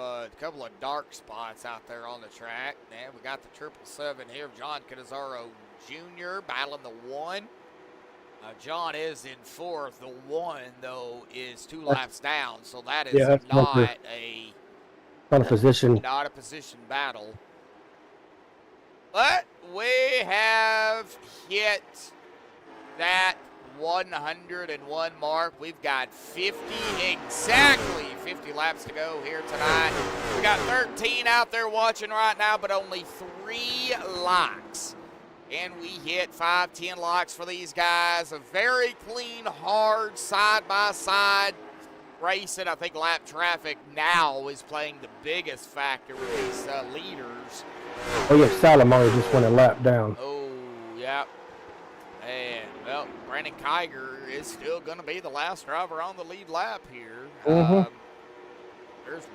dark spots out there on the track. And we got the 777 here. John Canizaro Jr. battling the 1. John is in 4th. The 1, though, is 2 laps down. So that is not a position battle. But we have hit that 101 mark. We've got exactly 50 laps to go here tonight. We got 13 out there watching right now, but only 3 locks. And we hit 5-10 locks for these guys. A very clean, hard, side-by-side racing. I think lap traffic now is playing the biggest factor with these leaders. Oh, yeah, Salomon just went a lap down. Oh, yeah. And, well, Brandon Kiger is still going to be the last driver on the lead lap here. There's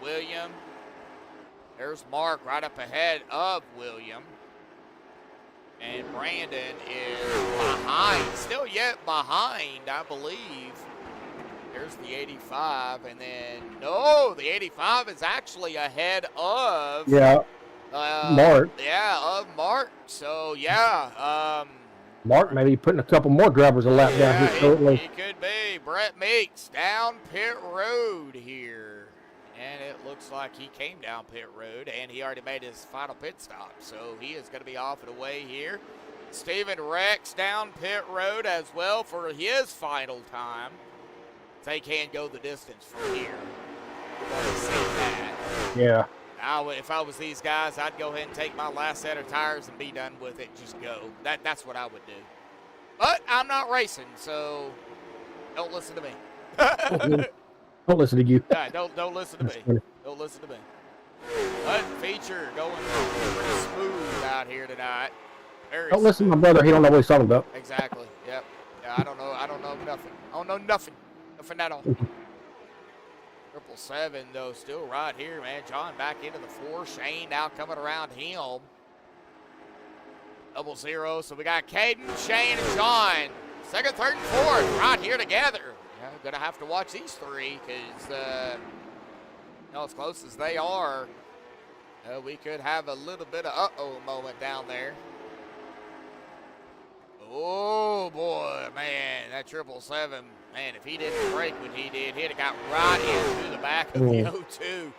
William. There's Mark right up ahead of William. And Brandon is behind, still yet behind, I believe. There's the 85, and then, no, the 85 is actually ahead of... Mark. Yeah, of Mark. So, yeah. Mark maybe putting a couple more drivers a lap down here shortly. He could be. Brett Meeks down pit road here. And it looks like he came down pit road, and he already made his final pit stop. So he is going to be off and away here. Steven Rex down pit road as well for his final time. They can go the distance from here. We've already seen that. Yeah. If I was these guys, I'd go ahead and take my last set of tires and be done with it. Just go. That's what I would do. But I'm not racing, so don't listen to me. Don't listen to you. Yeah, don't listen to me. Don't listen to me. Feature going pretty smooth out here tonight. Don't listen to my brother. He don't know what he's talking about. Exactly. Yep. Yeah, I don't know nothing. I don't know nothing. Nothing at all. 777, though, still right here, man. John back into the 4. Shane now coming around him. 00. So we got Caden, Shane, and John. 2nd, 3rd, and 4th right here together. Yeah, gonna have to watch these 3 because, as close as they are, we could have a little bit of uh-oh moment down there. Oh, boy, man, that 777, man, if he didn't break what he did, he'd have got right into the back of the 02.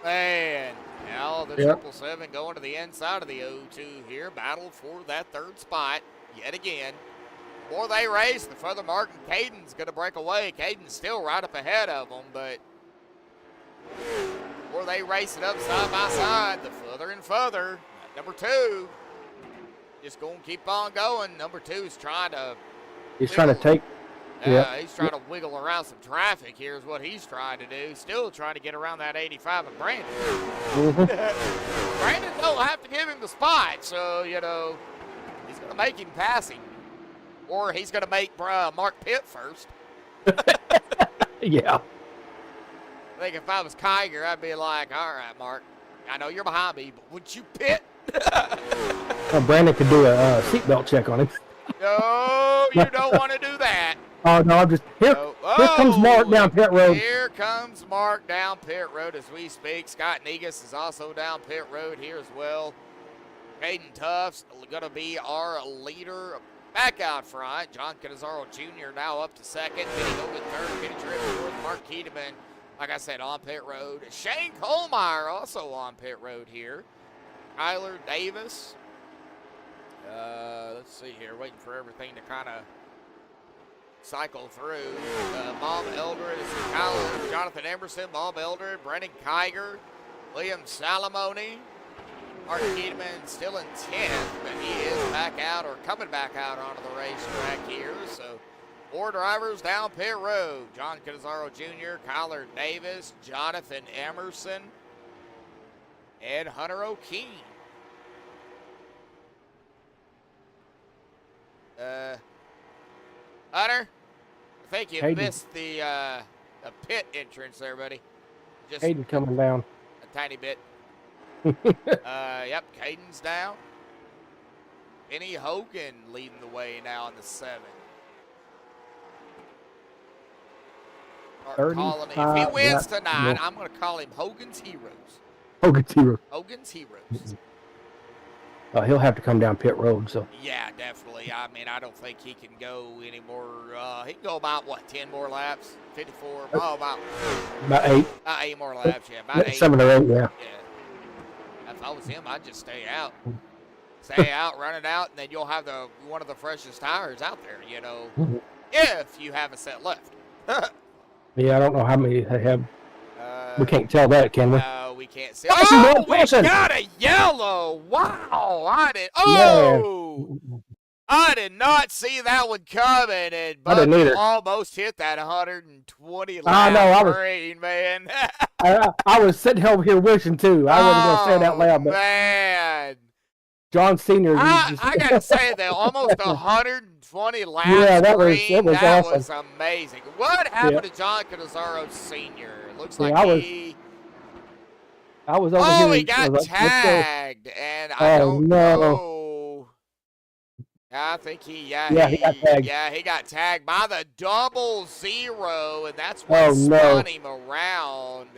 Man, now the 777 going to the inside of the 02 here. Battle for that 3rd spot yet again. The more they race, the further Martin Caden's going to break away. Caden's still right up ahead of them, but the more they race it up side by side, the further and further. Number 2 just going to keep on going. Number 2 is trying to... He's trying to take... he's trying to wiggle around some traffic. Here's what he's trying to do. Still trying to get around that 85 of Brandon. Brandon don't have to give him the spot, so, he's going to make him pass him. Or he's going to make Mark pit first. Yeah. I think if I was Kiger, I'd be like, all right, Mark, I know you're behind me, but would you pit? Brandon could do a seatbelt check on him. No, you don't want to do that. Oh no, I'm just here. Here comes Mark down pit road. Here comes Mark down pit road as we speak. Scott Negus is also down pit road here as well. Caden Tufts going to be our leader back out front. John Canizaro Jr. now up to second. Vinny Hogan third. Vinny Tripp fourth. Mark Kedeman, like I said, on pit road. Shane Colmeyer also on pit road here. Tyler Davis. Let's see here. Waiting for everything to kind of cycle through. Bob Eldred, Jonathan Emerson, Bob Eldred, Brendan Kiger, William Salamone. Mark Kedeman still in 10th, but he is back out or coming back out onto the racetrack here. So 4 drivers down pit road. John Canizaro Jr., Kyler Davis, Jonathan Emerson, and Hunter O'Keen. Hunter, I think you missed the pit entrance there, buddy. Just Hayden coming down. a tiny bit. Yep, Caden's down. Benny Hogan leading the way now in the 7. If he wins tonight, I'm going to call him Hogan's Heroes. Hogan's Heroes. Hogan's Heroes. He'll have to come down pit road. So Yeah, definitely. I mean, I don't think he can go any more. He can go about, what, 10 more laps? 54? Oh, about 8. 8 more laps, yeah. About 8. 7 or 8, yeah. Yeah. If I was him, I'd just stay out. Stay out, run it out, and then you'll have one of the freshest tires out there, you know, if you have a set left. Yeah, I don't know how many they have. We can't tell that, can we? No, we can't see. Oh, we got a yellow. Wow. I did not see that one coming, and Bubby almost hit that 120 lap green, man. I was sitting over here wishing, too. I wasn't going to say it out loud, but man. John Sr. I got to say, that almost 120 laps yeah, that green, was that awesome. was amazing. What happened to John Canizaro Sr.? Looks like I was over here. Oh, he got tagged, and I don't know. I think he got tagged. Yeah, he got tagged by the 00, and that's what spun him around.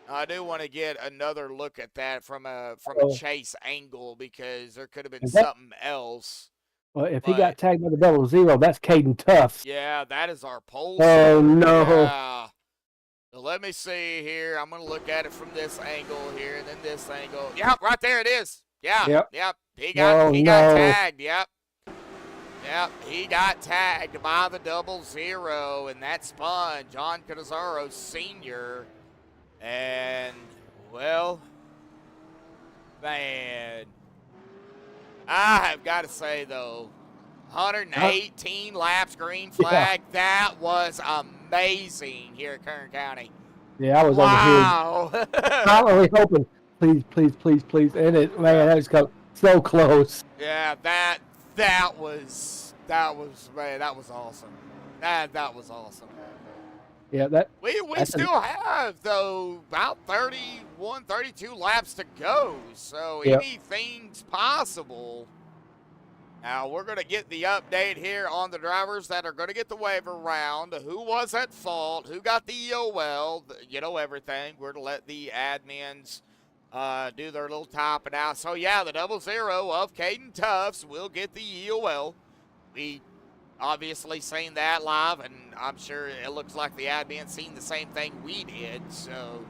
I do want to get another look at that from a chase angle, because there could have been something else. Well, if he got tagged by the 00, that's Caden Tufts. Yeah, that is our pole. Oh, no. Yeah. So let me see here. I'm going to look at it from this angle here, and then this angle. Yep, right there it is. Yeah. Yep. He got tagged. Yep. Yep, he got tagged by the 00, and that spun John Canizaro Sr. And, well, man, I have got to say, though, 118 laps green flag, that was amazing here at Kern County. Yeah, I was over here. I'm really hoping, please. And it, man, that was so close. Yeah, that was awesome. That was awesome. Yeah, we still have, though, about 31, 32 laps to go, so anything's possible. Now, we're going to get the update here on the drivers that are going to get the waiver round, who was at fault, who got the EOL, everything. We're going to let the admins do their little topping out. So, yeah, the 00 of Caden Tufts will get the EOL. We obviously seen that live, and I'm sure it looks like the admins seen the same thing we did. So,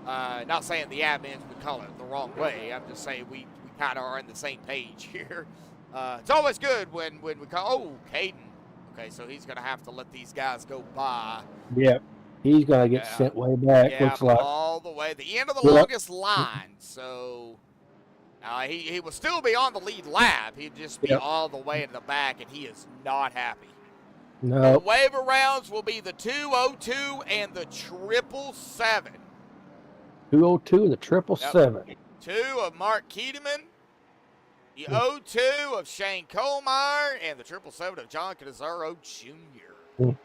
not saying the admins would call it the wrong way. I'm just saying we kind of are on the same page here. It's always good when we call, Caden. Okay, so he's going to have to let these guys go by. Yep. He's going to get sent way back. Yeah, looks like. All the way. The end of the longest line. So, he will still be on the lead lap. He'd just be all the way in the back, and he is not happy. No. The waiver rounds will be the 202 and the 777. 202 and the 777. Yep. 2 of Mark Kedeman. The 02 of Shane Colmeyer, and the 777 of John Canizaro Jr. Of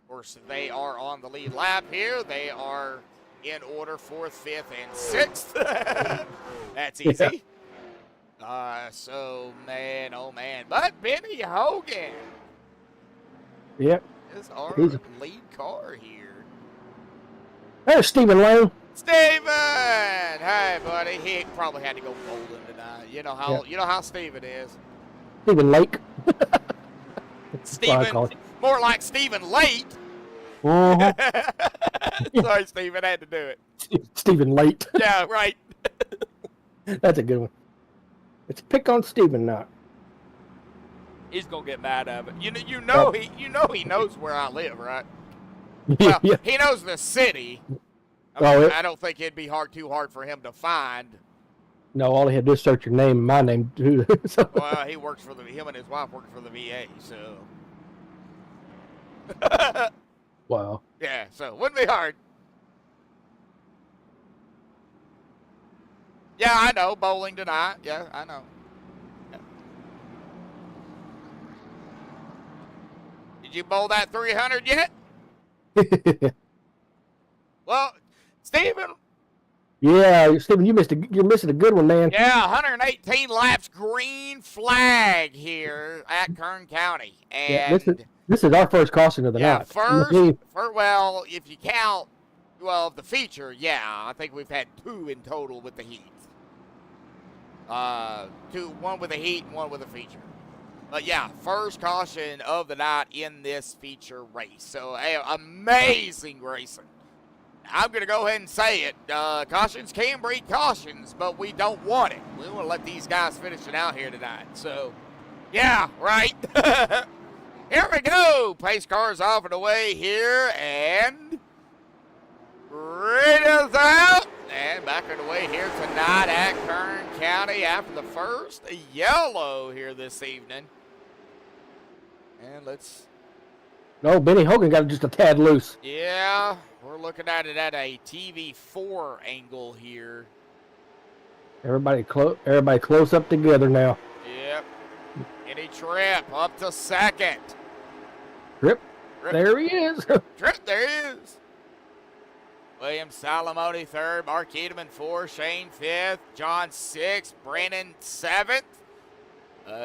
course, they are on the lead lap here. They are in order 4th, 5th, and 6th. That's easy. So, man, oh, man. But Benny Hogan. Yep. Is our He's- lead car here. There's Stephen Lane. Steven! Hey, buddy. He probably had to go bowling tonight. You know how Steven is. Stephen Lake. Steven, more like Steven Late. Uh-huh. Sorry, Steven, I had to do it. Stephen Late. Yeah, right. That's a good one. It's pick on Stephen now. He's gonna get mad at it. You know he knows where I live, right? Yeah. Well, he knows the city. I don't think it'd be too hard for him to find. No, all he had to do is search your name and my name too. So. Well, he works for him and his wife work for the VA, so. Wow. Yeah, so wouldn't be hard. Yeah, I know, bowling tonight. Yeah, I know. Yeah. Did you bowl that 300 yet? Well, Steven. Yeah, Stephen, you're missing a good one, man. Yeah, 118 laps, green flag here at Kern County. And Yeah, this is our first caution of the night. Well, if you count, the feature, yeah, I think we've had 2 in total with the heat. 2, 1 with the heat and 1 with the feature. But yeah, first caution of the night in this feature race. So, amazing racing. I'm going to go ahead and say it. Cautions can breed cautions, but we don't want it. We want to let these guys finish it out here tonight. So, yeah, right. Here we go. Pace cars off and away here, and radio's out. And back on the way here tonight at Kern County after the first yellow here this evening. And let's... No, Benny Hogan got just a tad loose. Yeah, we're looking at it at a TV4 angle here. Everybody close up together now. Yep. Any Trip up to second. Trip. There he is. Trip, there he is. William Salamone third, Mark Edelman 4, Shane 5th, John 6th, Brandon 7th.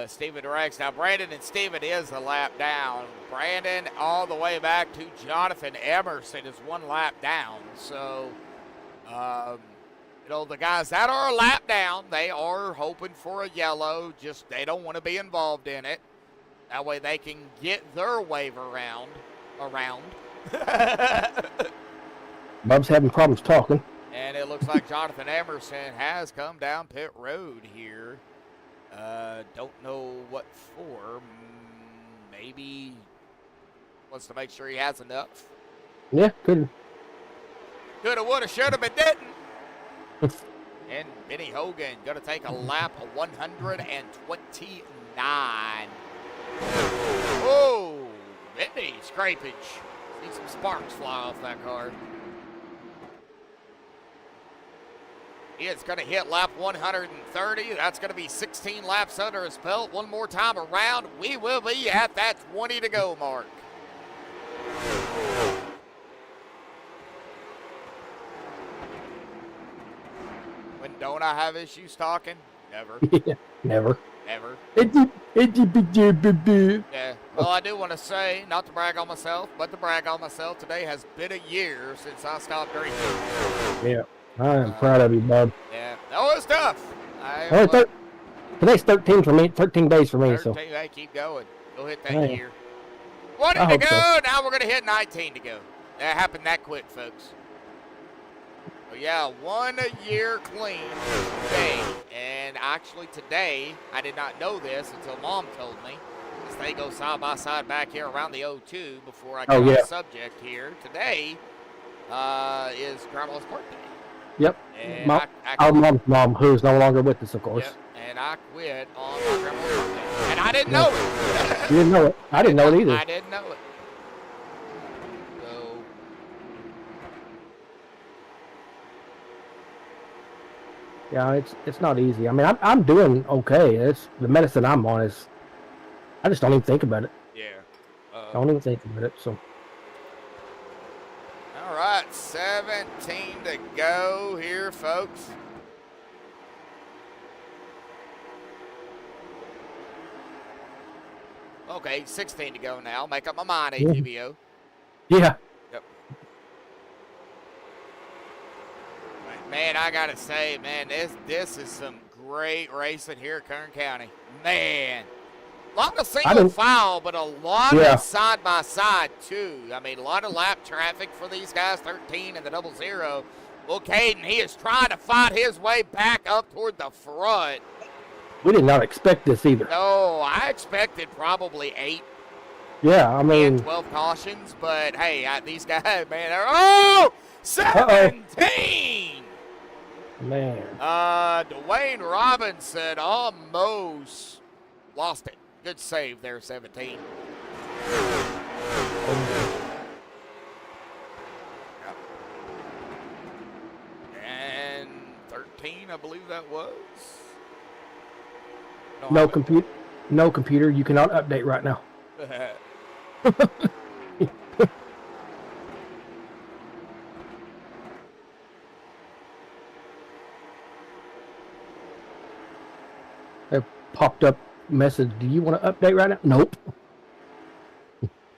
Steven Rex. Now, Brandon and Steven is a lap down. Brandon all the way back to Jonathan Emerson is 1 lap down. So, the guys that are a lap down, they are hoping for a yellow. Just they don't want to be involved in it. That way they can get their wave around. Bub's having problems talking. And it looks like Jonathan Emerson has come down pit road here. Don't know what for. Maybe wants to make sure he has enough. Yeah, could. Coulda, woulda, shoulda, but didn't. And Benny Hogan going to take a lap of 129. Oh, Benny scrapage. See some sparks fly off that car. He is going to hit lap 130. That's going to be 16 laps under his belt. One more time around. We will be at that 20 to go mark. When don't I have issues talking? Never. Yeah, never. Never. Yeah. Well, I do want to say, not to brag on myself, but to brag on myself, today has been a year since I stopped drinking. Yeah. I am proud of you, Bub. Yeah. No, it's tough. Today's 13 for me. 13 days for me. 13, So. hey, keep going. Go hit that Hey. year. 20 to go. Now we're going to hit 19 to go. That happened that quick, folks. Well, yeah, 1 year clean today. And actually today, I did not know this until Mom told me. As they go side by side back here around the O2 before I get on the subject here. Today is Grandma's birthday. Yep. And our mom's mom, who's no longer with us, of course. Yep. And I quit on my grandma's birthday. And I didn't know it. You didn't know it. I didn't know it either. I didn't know it. So. Yeah, it's not easy. I mean, I'm doing okay. It's the medicine I'm on is. I just don't even think about it. Yeah. Don't even think about it. So. All right, 17 to go here, folks. Okay, 16 to go now. Make up my mind, Yeah. ATVO. Yeah. Yep. Man, I gotta say, man, this is some great racing here at Kern County. Man, a lot of single file, but a lot of side by side too. I mean, a lot of lap traffic for these guys. 13 and the 00. Well, Caden, he is trying to fight his way back up toward the front. We did not expect this either. No, I expected probably 8. Yeah, I mean, 12 cautions, but hey, these guys, man, are 17. Man. Dwayne Robinson almost lost it. Good save there, 17. And 13, I believe that was. No computer. You cannot update right now. It popped up message. Do you want to update right now? Nope.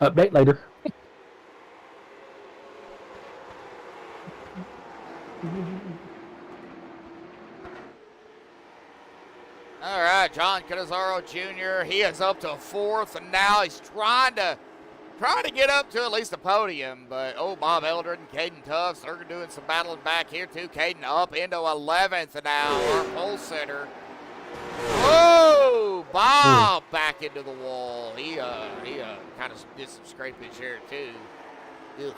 Update later. All right, John Canizaro Jr. He is up to 4th, and now he's trying to get up to at least the podium. But Bob Eldred and Caden Tufts, they're doing some battling back here too. Caden up into 11th now. Our pole center. Whoa! Bob back into the wall. He kind of did some scraping here too. Ugh.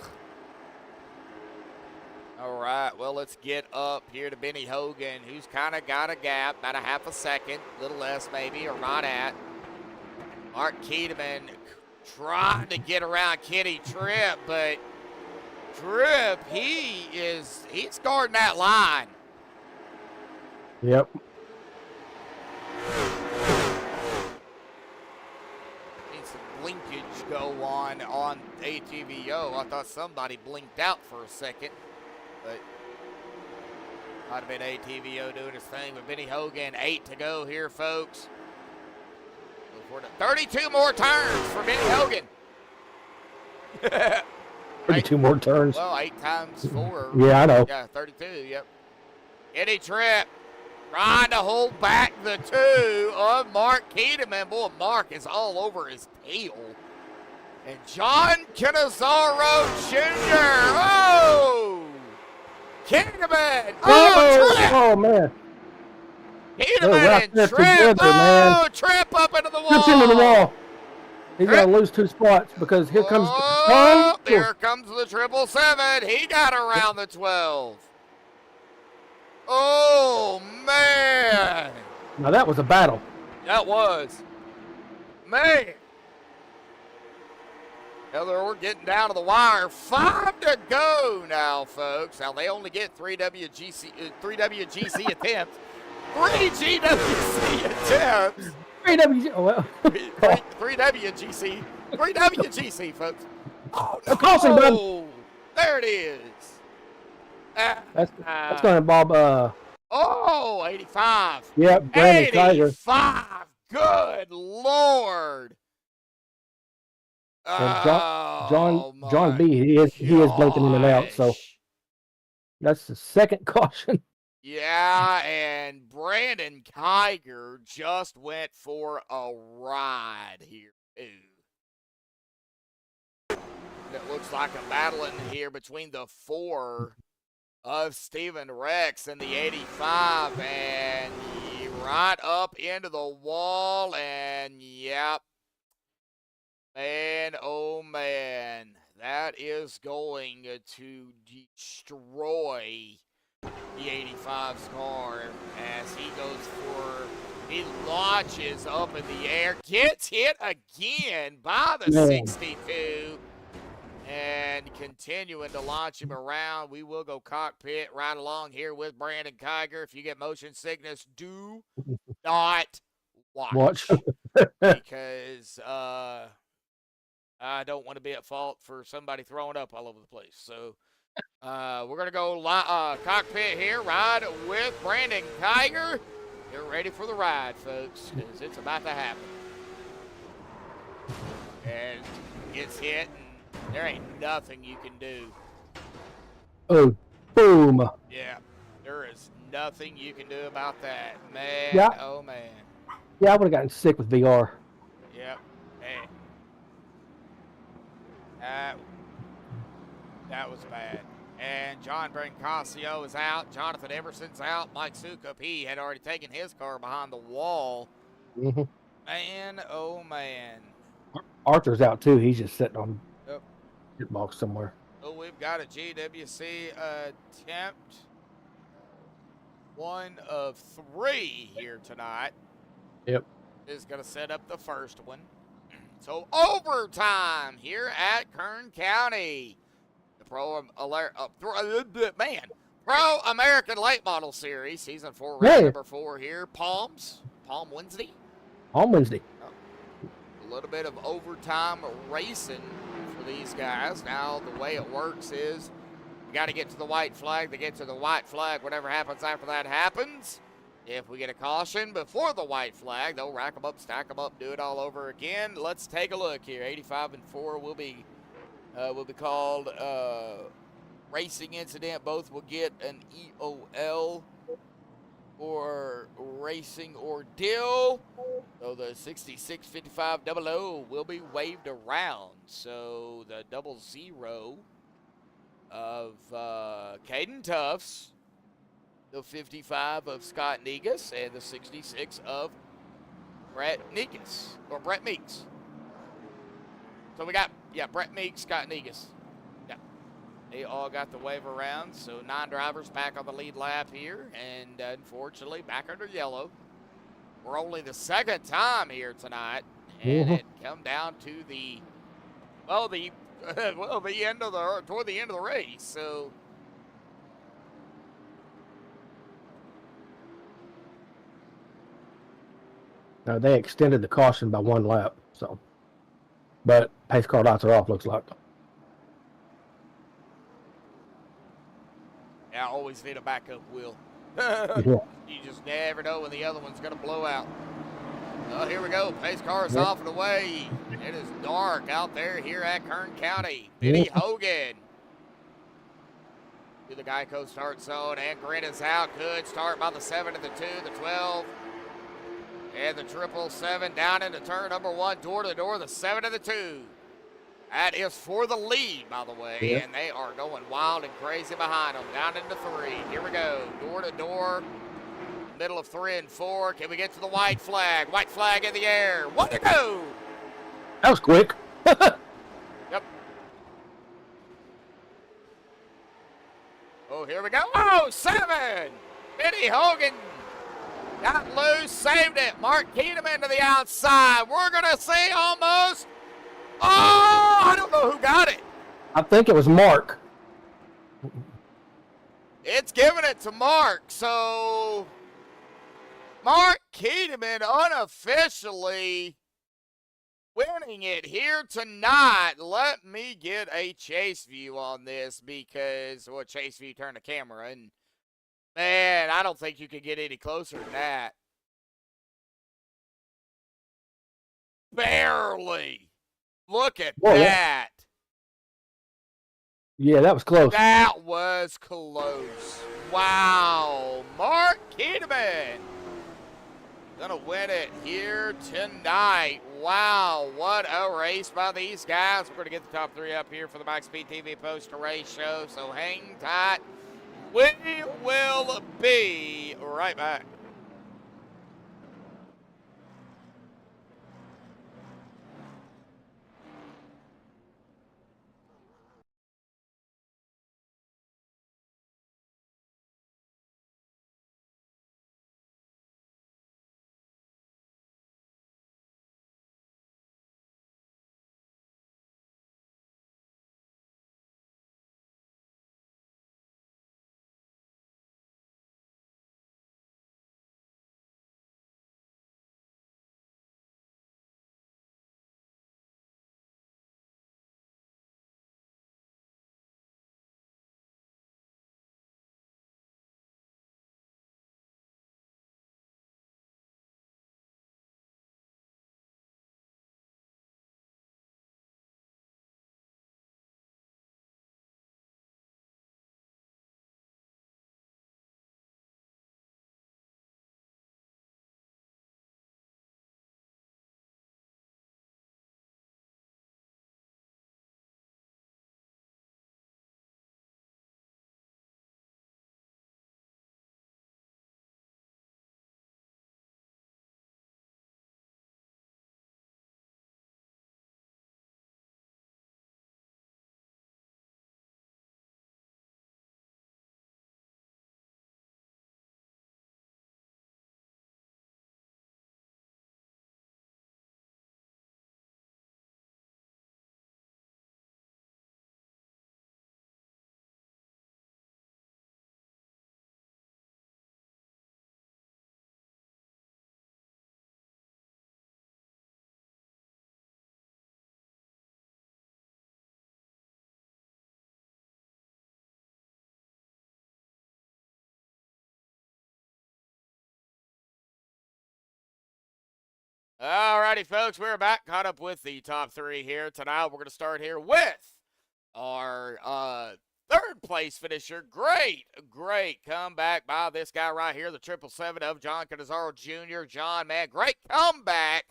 All right, well, let's get up here to Benny Hogan, who's kind of got a gap, about a half a second, a little less maybe, or not at. Mark Keedeman trying to get around Kenny Tripp, but Tripp, he's guarding that line. Yep. Need some blinkage go on ATVO. I thought somebody blinked out for a second. But might have been ATVO doing his thing. But Benny Hogan, 8 to go here, folks. 32 more turns for Benny Hogan. 32 more turns. Well, 8 times 4. Yeah, I know. Yeah, 32, yep. Kenny Tripp trying to hold back the 2 of Mark Keedeman. Boy, Mark is all over his tail. And John Canizaro Jr. Oh! Keedeman! Oh, man. Keedeman and Tripp! Oh, Tripp up into the wall! Tripp's into the wall. He's going to lose 2 spots because here comes here comes the 777. He got around the 12. Oh, man. Now, that was a battle. That was. Man. Now we're getting down to the wire. 5 to go now, folks. Now they only get 3 WGC attempts. 3 GWC attempts. 3 WGC. Oh, well. 3 WGC. 3 WGC, folks. Oh, no. Crossing, bud. There it is. That's going to involve 85. Yep, Brandon Tiger. 85. Good Lord. And John B. He is blinking in and out, so that's the 2nd caution. Yeah, and Brandon Kiger just went for a ride here too. It looks like a battling here between the 4 of Steven Rex and the 85, and right up into the wall, and yep. Man, oh man, that is going to destroy the 85's car as he he launches up in the air, gets hit again by the 62, and continuing to launch him around. We will go cockpit right along here with Brandon Kiger. If you get motion sickness, do not watch. Because, I don't want to be at fault for somebody throwing up all over the place. So we're going to go cockpit here, ride with Brandon Kiger. Get ready for the ride, folks, because it's about to happen. and gets hit, and there ain't nothing you can do. Oh, boom. Yeah, there is nothing you can do about that, man. Yeah. Oh man. Yeah, I would have gotten sick with VR. Yep. Man. That was bad. And John Brancasio is out. Jonathan Emerson's out. Mike Sukup, he had already taken his car behind the wall. Mm-hmm. Man, oh man. Arthur's out too. He's just sitting on Yep. the box somewhere. So we've got a GWC attempt. 1 of 3 here tonight. Yep. Is going to set up the first one. So overtime here at Kern County. The Pro American Late Model Series, Season 4, round number 4 here. Palm Wednesday. On Wednesday. A little bit of overtime racing for these guys. Now, the way it works is you got to get to the white flag. They get to the white flag. Whatever happens after that happens. If we get a caution before the white flag, they'll rack them up, stack them up, do it all over again. Let's take a look here. 85 and 4 will be called racing incident. Both will get an EOL or racing ordeal. So the 665500 will be waved around. So the 00 of Caden Tufts, the 55 of Scott Negus, and the 66 of Brett Meeks. So we got, Brett Meeks, Scott Negus. Yeah, they all got the wave around. So 9 drivers back on the lead lap here, and unfortunately back under yellow. We're only the second time here tonight, and it come down to the toward the end of the race. So No, they extended the caution by 1 lap. So, but pace car lights are off. Looks like. yeah, I always need a backup wheel. Yeah. You just never know when the other one's going to blow out. Oh, here we go. Pace car is off and away. It is dark out there here at Kern County. Benny Hogan to the Geico start zone, and Grant is out. Good start by the 7 and the 2, the 12, and the 777 down into turn number 1, door to door, the 7 and the 2. That is for the lead, by the way, and they are going wild and crazy behind them. Down into 3. Here we go. Door to door. Middle of 3 and 4. Can we get to the white flag? White flag in the air. 1 to go. That was quick. Yep. Oh, here we go. Oh, 7. Benny Hogan got loose, saved it. Mark Keeneman to the outside. We're going to see almost. Oh, I don't know who got it. I think it was Mark. It's giving it to Mark. So Mark Keeneman unofficially winning it here tonight. Let me get a chase view on this because, well, chase view, turn the camera, and man, I don't think you could get any closer than that. Barely. Look at that. Yeah, that was close. That was close. Wow. Mark Keeneman gonna win it here tonight. Wow, what a race by these guys. We're gonna get the top 3 up here for the MaxspeedTV TV post-race show, so hang tight. We will be right back. Alrighty, folks, we're back, caught up with the top 3 here tonight. We're going to start here with our third place finisher. Great comeback by this guy right here, the 777 of John Canizaro Jr. John, man, great comeback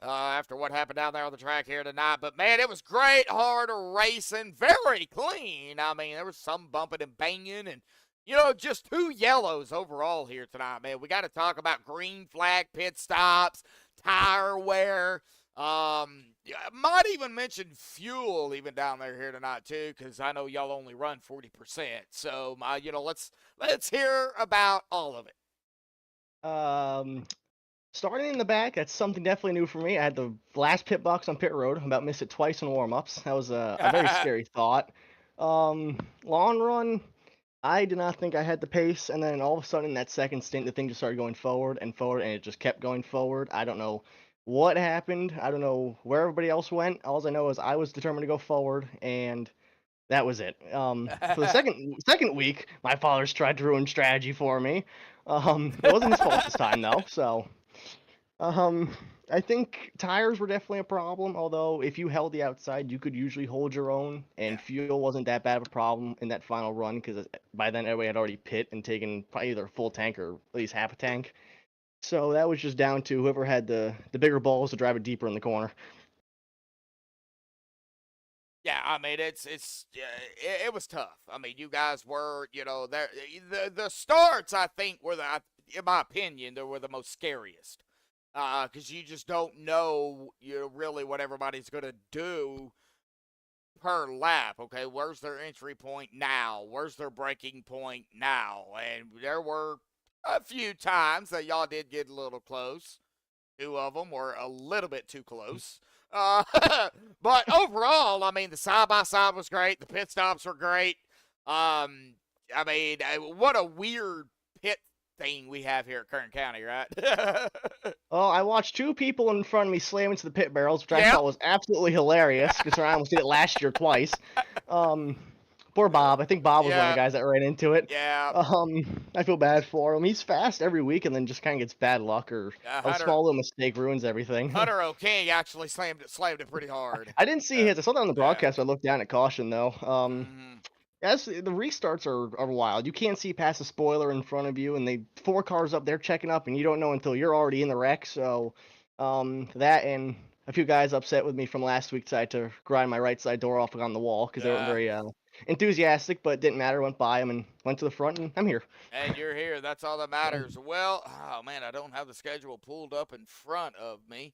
after what happened down there on the track here tonight. But, man, it was great, hard racing, very clean. I mean, there was some bumping and banging and, just 2 yellows overall here tonight, man. We got to talk about green flag pit stops, tire wear. Might even mention fuel even down there here tonight too, because I know y'all only run 40%. So, let's hear about all of it. Starting in the back, that's something definitely new for me. I had the last pit box on pit road. About missed it twice in warm-ups. That was a very scary thought. Long run, I did not think I had the pace, and then all of a sudden in that second stint, the thing just started going forward, and it just kept going forward. I don't know what happened. I don't know where everybody else went. All I know is I was determined to go forward, and that was it. For the second week, my father's tried to ruin strategy for me. It wasn't his fault this time though. So, I think tires were definitely a problem. Although if you held the outside, you could usually hold your own, and fuel wasn't that bad of a problem in that final run because by then everybody had already pit and taken probably either a full tank or at least half a tank. So that was just down to whoever had the bigger balls to drive it deeper in the corner. Yeah, I mean it was tough. I mean, you guys were, there. The starts I think were in my opinion, they were the most scariest, because you just don't know, really what everybody's gonna do per lap. Okay, where's their entry point now? Where's their breaking point now? And there were a few times that y'all did get a little close. 2 of them were a little bit too close. But overall, I mean, the side-by-side was great. The pit stops were great. I mean, what a weird pit thing we have here at Kern County, right? Well, I watched 2 people in front of me slam into the pit barrels, which I thought was absolutely hilarious, because I almost did it last year twice. Poor Bob. I think Bob was one of the guys that ran into it. Yeah. I feel bad for him. He's fast every week and then just kind of gets bad luck or a small little mistake ruins everything. Hunter O'King actually slammed it pretty hard. I didn't see his. I saw that on the broadcast, but I looked down at caution, though. Yes, the restarts are wild. You can't see past the spoiler in front of you, and 4 cars up there checking up, and you don't know until you're already in the wreck. So, that and a few guys upset with me from last week decided to grind my right side door off on the wall because they weren't very enthusiastic, but it didn't matter. Went by them and went to the front, and I'm here. And you're here. That's all that matters. Well, oh man, I don't have the schedule pulled up in front of me.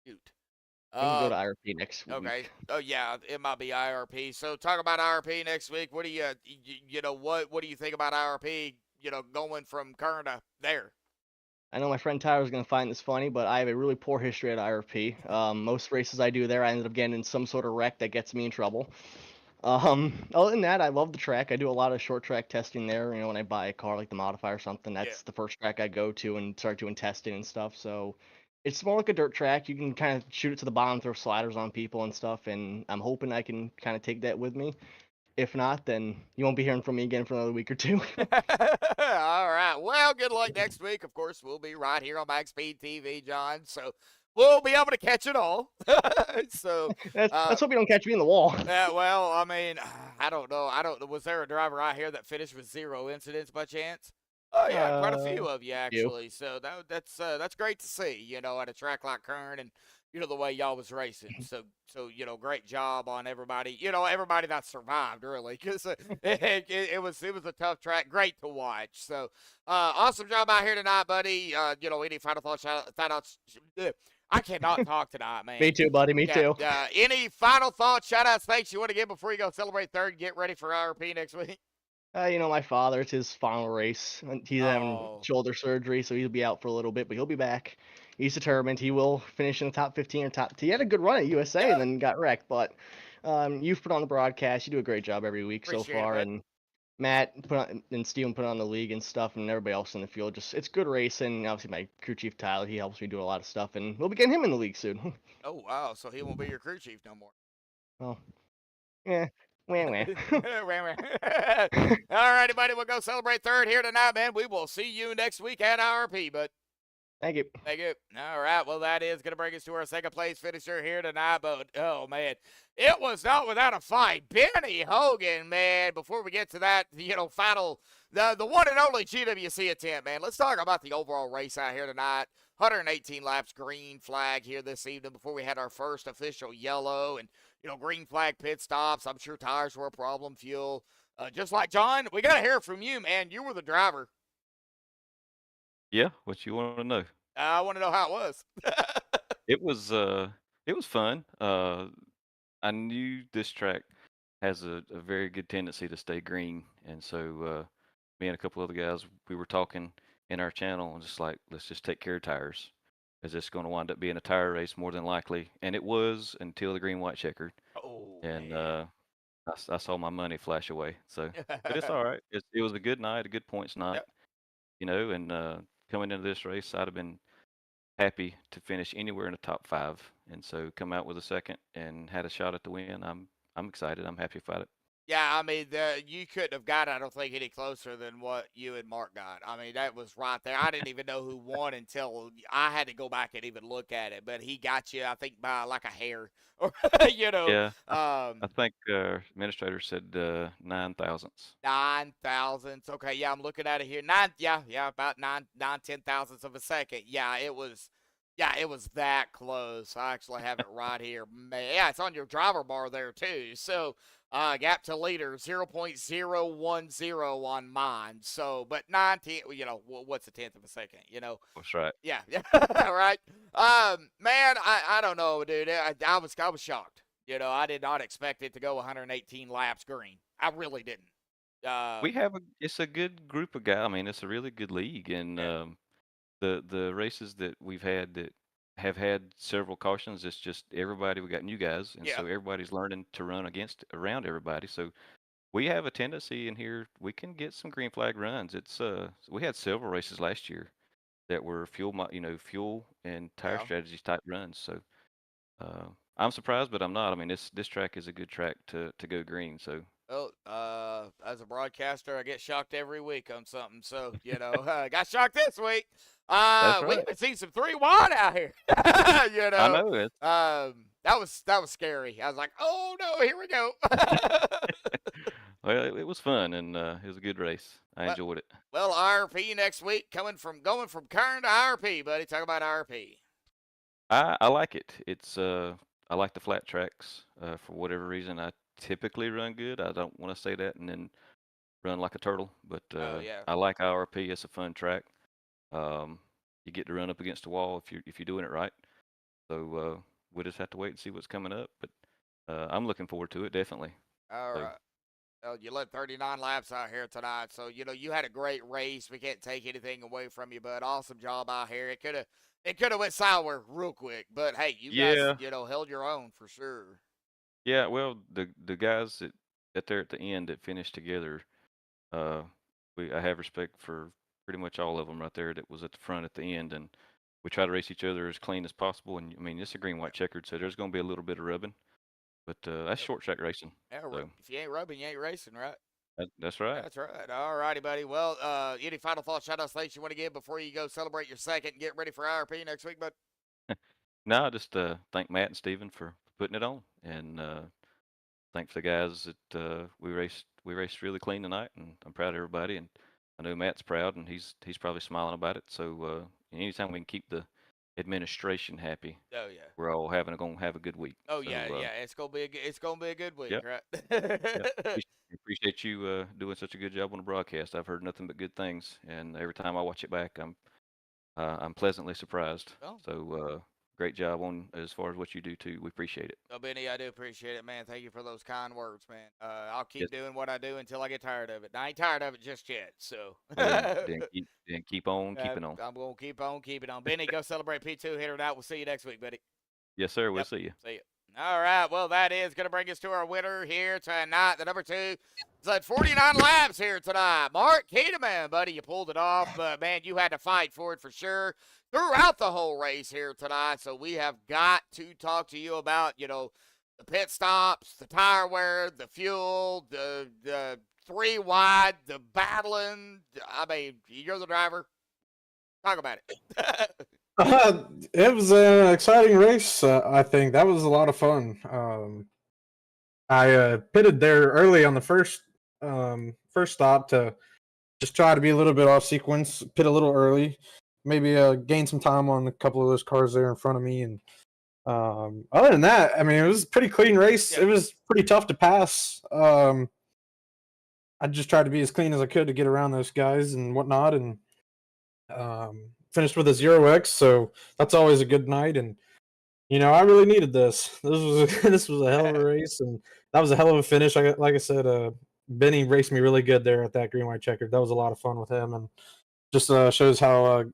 Shoot. We can go to IRP next week. Okay. Oh yeah, it might be IRP. So talk about IRP next week. What do what do you think about IRP? Going from Kern to there. I know my friend Tyler's gonna find this funny, but I have a really poor history at IRP. Most races I do there, I ended up getting in some sort of wreck that gets me in trouble. Other than that, I love the track. I do a lot of short track testing there. When I buy a car like the Modify or something, that's the first track I go to and start doing testing and stuff. So it's more like a dirt track. You can kind of shoot it to the bottom, throw sliders on people and stuff. And I'm hoping I can kind of take that with me. If not, then you won't be hearing from me again for another week or 2. All right. Well, good luck next week. Of course, we'll be right here on MaxspeedTV, John. So we'll be able to catch it all. So let's hope you don't catch me in the wall. Well, I mean, I don't know. Was there a driver right here that finished with 0 incidents by chance? Oh yeah, quite a few of you actually. So that's great to see. At a track like Kern and the way y'all was racing. So great job on everybody. Everybody that survived really, because it was a tough track. Great to watch. So awesome job out here tonight, buddy. Any final thoughts? Shout-outs? I cannot talk tonight, man. Me too, buddy. Me too. Any final thoughts, shout-outs, thanks you want to give before you go celebrate third and get ready for IRP next week? My father, it's his final race. He's having shoulder surgery, so he'll be out for a little bit, but he'll be back. He's determined. He will finish in the top 15 or top. He had a good run at USA and then got wrecked, but you've put on the broadcast. You do a great job every week so far, and Matt and Steven put on the league and stuff, and everybody else in the field. It's good racing. Obviously, my crew chief Tyler, he helps me do a lot of stuff, and we'll be getting him in the league soon. Oh wow, so he won't be your crew chief no more. Oh, yeah. Wah, wah. All righty, buddy. We'll go celebrate third here tonight, man. We will see you next week at IRP, but Thank you. Thank you. All right. Well, that is going to bring us to our second place finisher here tonight. But, oh, man, it was not without a fight. Benny Hogan, man, before we get to that, final, the one and only GWC attempt, man. Let's talk about the overall race out here tonight. 118 laps, green flag here this evening before we had our first official yellow and, green flag pit stops. I'm sure tires were a problem, fuel. Just like John, we got to hear from you, man. You were the driver. Yeah, what you want to know? I want to know how it was. It was fun. I knew this track has a very good tendency to stay green, and so me and a couple other guys, we were talking in our channel and just like, let's just take care of tires. Is this going to wind up being a tire race more than likely? And it was until the green white checkered, Oh, and man. I saw my money flash away. So, but it's all right. It was a good night, a good points night, Yep. and coming into this race, I'd have been happy to finish anywhere in the top 5, and so come out with a second and had a shot at the win. I'm excited. I'm happy about it. Yeah, I mean, you couldn't have got, I don't think, any closer than what you and Mark got. I mean, that was right there. I didn't even know who won until I had to go back and even look at it. But he got you, I think, by like a hair, or Yeah, I think administrator said 9 thousandths. 9 thousandths. Okay, yeah, I'm looking at it here. About 10 thousandths of a second. Yeah, it was that close. I actually have it right here. Man, yeah, it's on your driver bar there too. So, gap to leader 0.010 on mine. So, but 19, what's a tenth of a second? That's right. Yeah, right. Man, I don't know, dude. I was shocked. I did not expect it to go 118 laps green. I really didn't. It's a good group of guys. I mean, it's a really good league, and the races that we've had that have had several cautions, it's just everybody. We got new guys, and so everybody's learning to run around everybody. So we have a tendency in here. We can get some green flag runs. It's we had several races last year that were fuel and tire Yeah. strategies type runs. So I'm surprised, but I'm not. I mean, this track is a good track to go green. So Well, as a broadcaster, I get shocked every week on something. So, got shocked this week. that's We right. even seen some 3 wide out here. I know it. That was scary. I was like, oh no, here we go. Well, it was fun, and it was a good race. I Well- enjoyed it. Well, IRP next week, going from Kern to IRP, buddy. Talk about IRP. I like it. It's I like the flat tracks. For whatever reason, I typically run good. I don't want to say that and then run like a turtle, but Yeah. I like IRP. It's a fun track. You get to run up against the wall if you're doing it right. So we'll just have to wait and see what's coming up. But I'm looking forward to it, definitely. All So- right. Well, you led 39 laps out here tonight, so you had a great race. We can't take anything away from you, but awesome job out here. It could have went sour real quick, but hey, you guys held your own for sure. Yeah, well, the guys that there at the end that finished together, I have respect for pretty much all of them right there that was at the front at the end, and we try to race each other as clean as possible. And I mean, it's a green white checkered, so there's going to be a little bit of rubbing, but that's short track racing. Yeah, So if you ain't rubbing, you ain't racing, right? that's right. That's right. All righty, buddy. Well, any final thoughts, shout-outs, things you want to give before you go celebrate your second and get ready for IRP next week, bud? No, I just thank Matt and Steven for putting it on, and thanks the guys that we raced really clean tonight, and I'm proud of everybody. And I know Matt's proud, and he's probably smiling about it. So anytime we can keep the administration happy, Oh yeah. we're all gonna have a good week. Oh So, yeah. It's gonna be a good week, Yep. right? Appreciate you doing such a good job on the broadcast. I've heard nothing but good things, and every time I watch it back, I'm pleasantly surprised. Oh. So great job on as far as what you do too. We appreciate it. Oh, Benny, I do appreciate it, man. Thank you for those kind words, man. I'll keep Yes. doing what I do until I get tired of it. I ain't tired of it just yet, so. Then keep on keeping on. I'm gonna keep on keeping on. Benny, go celebrate P2 hitter tonight. We'll see you next week, buddy. Yes, sir. We'll Yep. see you. See you. All right. Well, that is going to bring us to our winner here tonight. The number 2 is at 49 laps here tonight. Mark Kedeman, buddy, you pulled it off, but man, you had to fight for it for sure throughout the whole race here tonight. So we have got to talk to you about, the pit stops, the tire wear, the fuel, the 3 wide, the battling. I mean, you're the driver. Talk about it. It was an exciting race. I think that was a lot of fun. I pitted there early on the first stop to just try to be a little bit off sequence, pit a little early, maybe gain some time on a couple of those cars there in front of me. And other than that, I mean, it was a pretty clean race. Yeah. It was pretty tough to pass. I just tried to be as clean as I could to get around those guys and whatnot, and finished with a 0x. So that's always a good night. And I really needed this. This was this was a hell of a race, and that was a hell of a finish. Like I said, Benny raced me really good there at that green white checkered. That was a lot of fun with him, and just shows how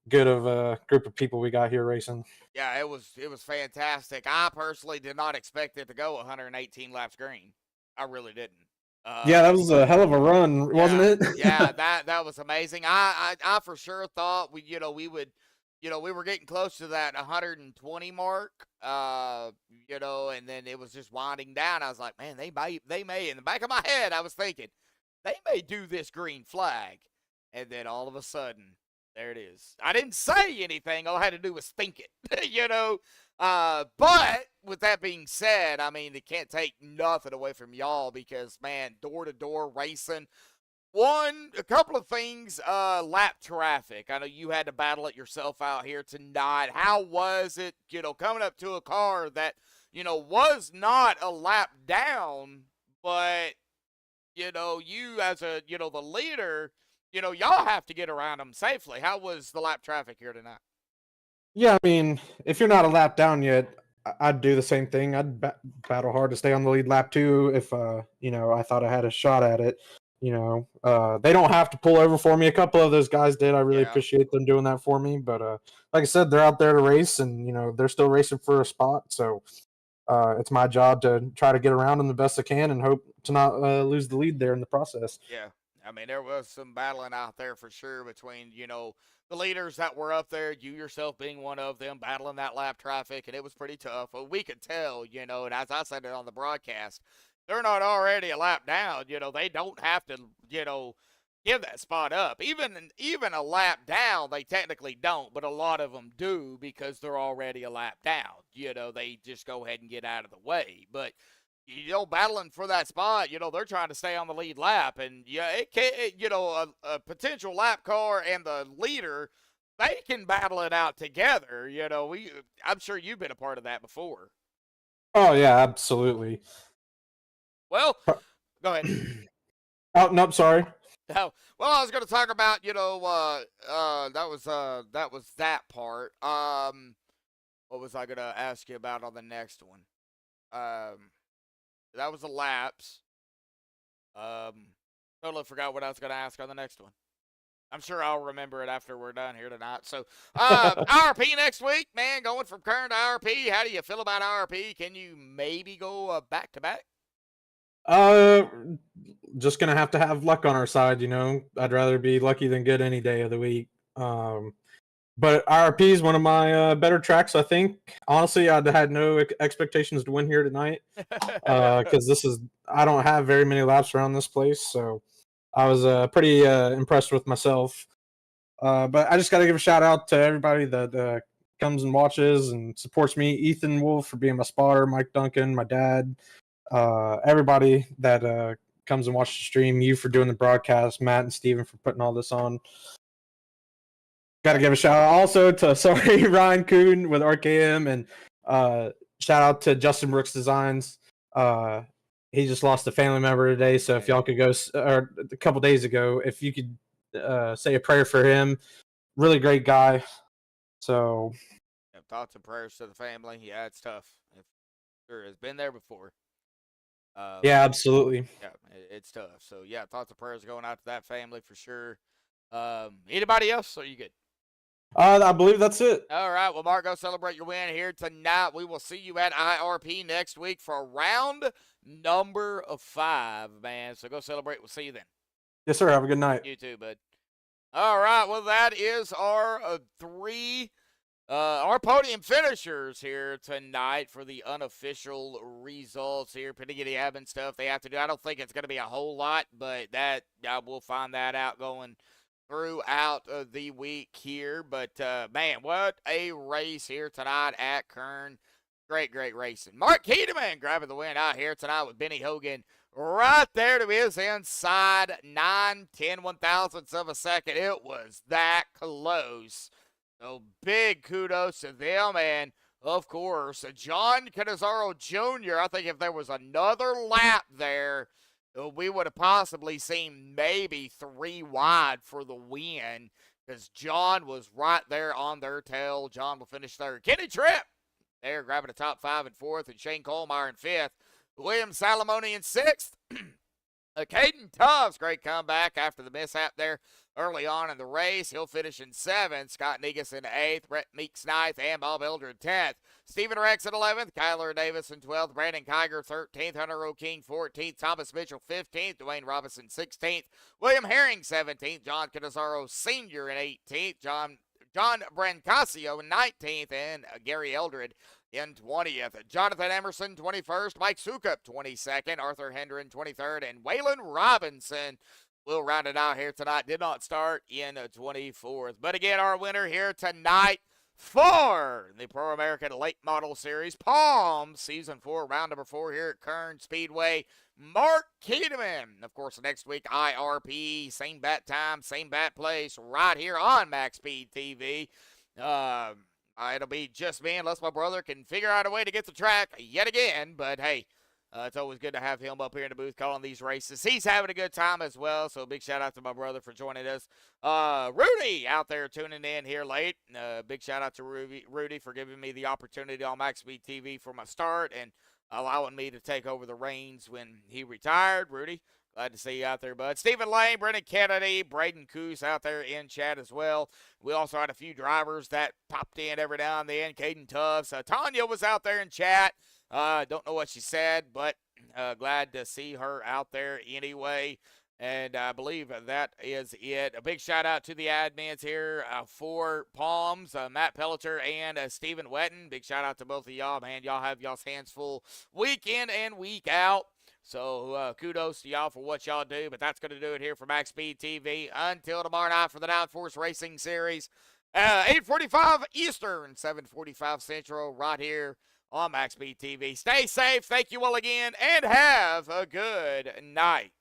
good of a group of people we got here racing. Yeah, it was fantastic. I personally did not expect it to go 118 laps green. I really didn't. Yeah, that was a hell of a run, wasn't it? Yeah, that was amazing. I for sure thought we would, we were getting close to that 120 mark, and then it was just winding down. I was like, man, they may, in the back of my head, I was thinking, they may do this green flag. And then all of a sudden, there it is. I didn't say anything. All I had to do was think it, But with that being said, I mean, they can't take nothing away from y'all because, man, door-to-door racing. A couple of things, lap traffic. I know you had to battle it yourself out here tonight. How was it, coming up to a car that, was not a lap down, but, you as a, the leader, y'all have to get around them safely. How was the lap traffic here tonight? Yeah, I mean, if you're not a lap down yet, I'd do the same thing. I'd battle hard to stay on the lead lap too if, I thought I had a shot at it. They don't have to pull over for me. A couple of those guys did. I really appreciate them doing that for me. But like I said, they're out there to race, and they're still racing for a spot. So it's my job to try to get around them the best I can and hope to not lose the lead there in the process. Yeah. I mean, there was some battling out there for sure between, the leaders that were up there, you yourself being one of them, battling that lap traffic, and it was pretty tough. But we could tell, and as I said it on the broadcast, they're not already a lap down. They don't have to, give that spot up. Even a lap down, they technically don't, but a lot of them do because they're already a lap down. They just go ahead and get out of the way. But battling for that spot, they're trying to stay on the lead lap, and a potential lap car and the leader, they can battle it out together. I'm sure you've been a part of that before. Oh yeah, absolutely. Well, go ahead. Oh no, sorry. Well, I was going to talk about, that was that part. What was I going to ask you about on the next one? That was a lapse. Totally forgot what I was going to ask on the next one. I'm sure I'll remember it after we're done here tonight. So, IRP next week, man, going from Kern to IRP. How do you feel about IRP? Can you maybe go back to back? Just gonna have to have luck on our side, I'd rather be lucky than good any day of the week. But IRP is one of my better tracks, I think. Honestly, I had no expectations to win here tonight because I don't have very many laps around this place, so I was pretty impressed with myself. But I just got to give a shout out to everybody that comes and watches and supports me. Ethan Wolf for being my spotter, Mike Duncan, my dad, everybody that comes and watches the stream, you for doing the broadcast, Matt and Steven for putting all this on. Got to give a shout out also to Ryan Kuhn with RKM, and shout out to Justin Brooks Designs. He just lost a family member today, so if y'all could go, or a couple days ago, if you could say a prayer for him. Really great guy. So thoughts and prayers to the family. Yeah, it's tough. It sure has been there before. Yeah, absolutely. Yeah, it's tough. So yeah, thoughts and prayers going out to that family for sure. Anybody else? Or are you good? I believe that's it. All right. Well, Mark, go celebrate your win here tonight. We will see you at IRP next week for round number 5, man. So go celebrate. We'll see you then. Yes, sir. Have a good night. You too, bud. All right. Well, that is our our podium finishers here tonight for the unofficial results here. Pretty giddy admin stuff they have to do. I don't think it's going to be a whole lot, but we'll find that out going throughout the week here. But, man, what a race here tonight at Kern. Great, great racing. Mark Kedeman grabbing the win out here tonight with Benny Hogan right there to his inside. 9/10/1000ths of a second. It was that close. So big kudos to them. And, of course, John Canizaro Jr., I think if there was another lap there, we would have possibly seen maybe 3 wide for the win because John was right there on their tail. John will finish third. Kenny Tripp there grabbing the top 5 and 4th, and Shane Colmeyer in 5th. William Salamone in 6th. Caden Tubbs, great comeback after the mishap there early on in the race. He'll finish in 7th. Scott Negus in 8th. Brett Meeks 9th. And Bob Elder in 10th. Stephen Rex in 11th. Kyler Davis in 12th. Brandon Kiger 13th. Hunter O'King 14th. Thomas Mitchell 15th. Dwayne Robinson 16th. William Herring 17th. John Canizaro Sr. in 18th. John Brancasio in 19th. And Gary Eldred in 20th. Jonathan Emerson, 21st. Mike Sukup, 22nd. Arthur Hendren, 23rd. And Waylon Robinson will round it out here tonight. Did not start in 24th. But again, our winner here tonight for the Pro American Late Model Series P.A.L.M.S Season 4, round number 4 here at Kern Speedway, Mark Kedeman. Of course, next week, IRP, same bat time, same bat place, right here on MaxspeedTV. TV. It'll be just me unless my brother can figure out a way to get the track yet again. But, hey, it's always good to have him up here in the booth calling these races. He's having a good time as well, so big shout-out to my brother for joining us. Rudy out there tuning in here late. Big shout-out to Rudy for giving me the opportunity on MaxspeedTV TV for my start and allowing me to take over the reins when he retired. Rudy, glad to see you out there, bud. Stephen Lane, Brendan Kennedy, Braden Coos out there in chat as well. We also had a few drivers that popped in every now and then. Caden Tubbs. Tanya was out there in chat. Don't know what she said, but glad to see her out there anyway. And I believe that is it. A big shout out to the admins here for P.A.L.M.S, Matt Pelletier and Stephen Wetton. Big shout out to both of y'all, man. Y'all have y'all's hands full week in and week out. So kudos to y'all for what y'all do. But that's going to do it here for MaxspeedTV TV. Until tomorrow night for the Downforce Racing Series. 8:45 Eastern, 7:45 Central, right here on MaxspeedTV TV. Stay safe. Thank you all again, and have a good night.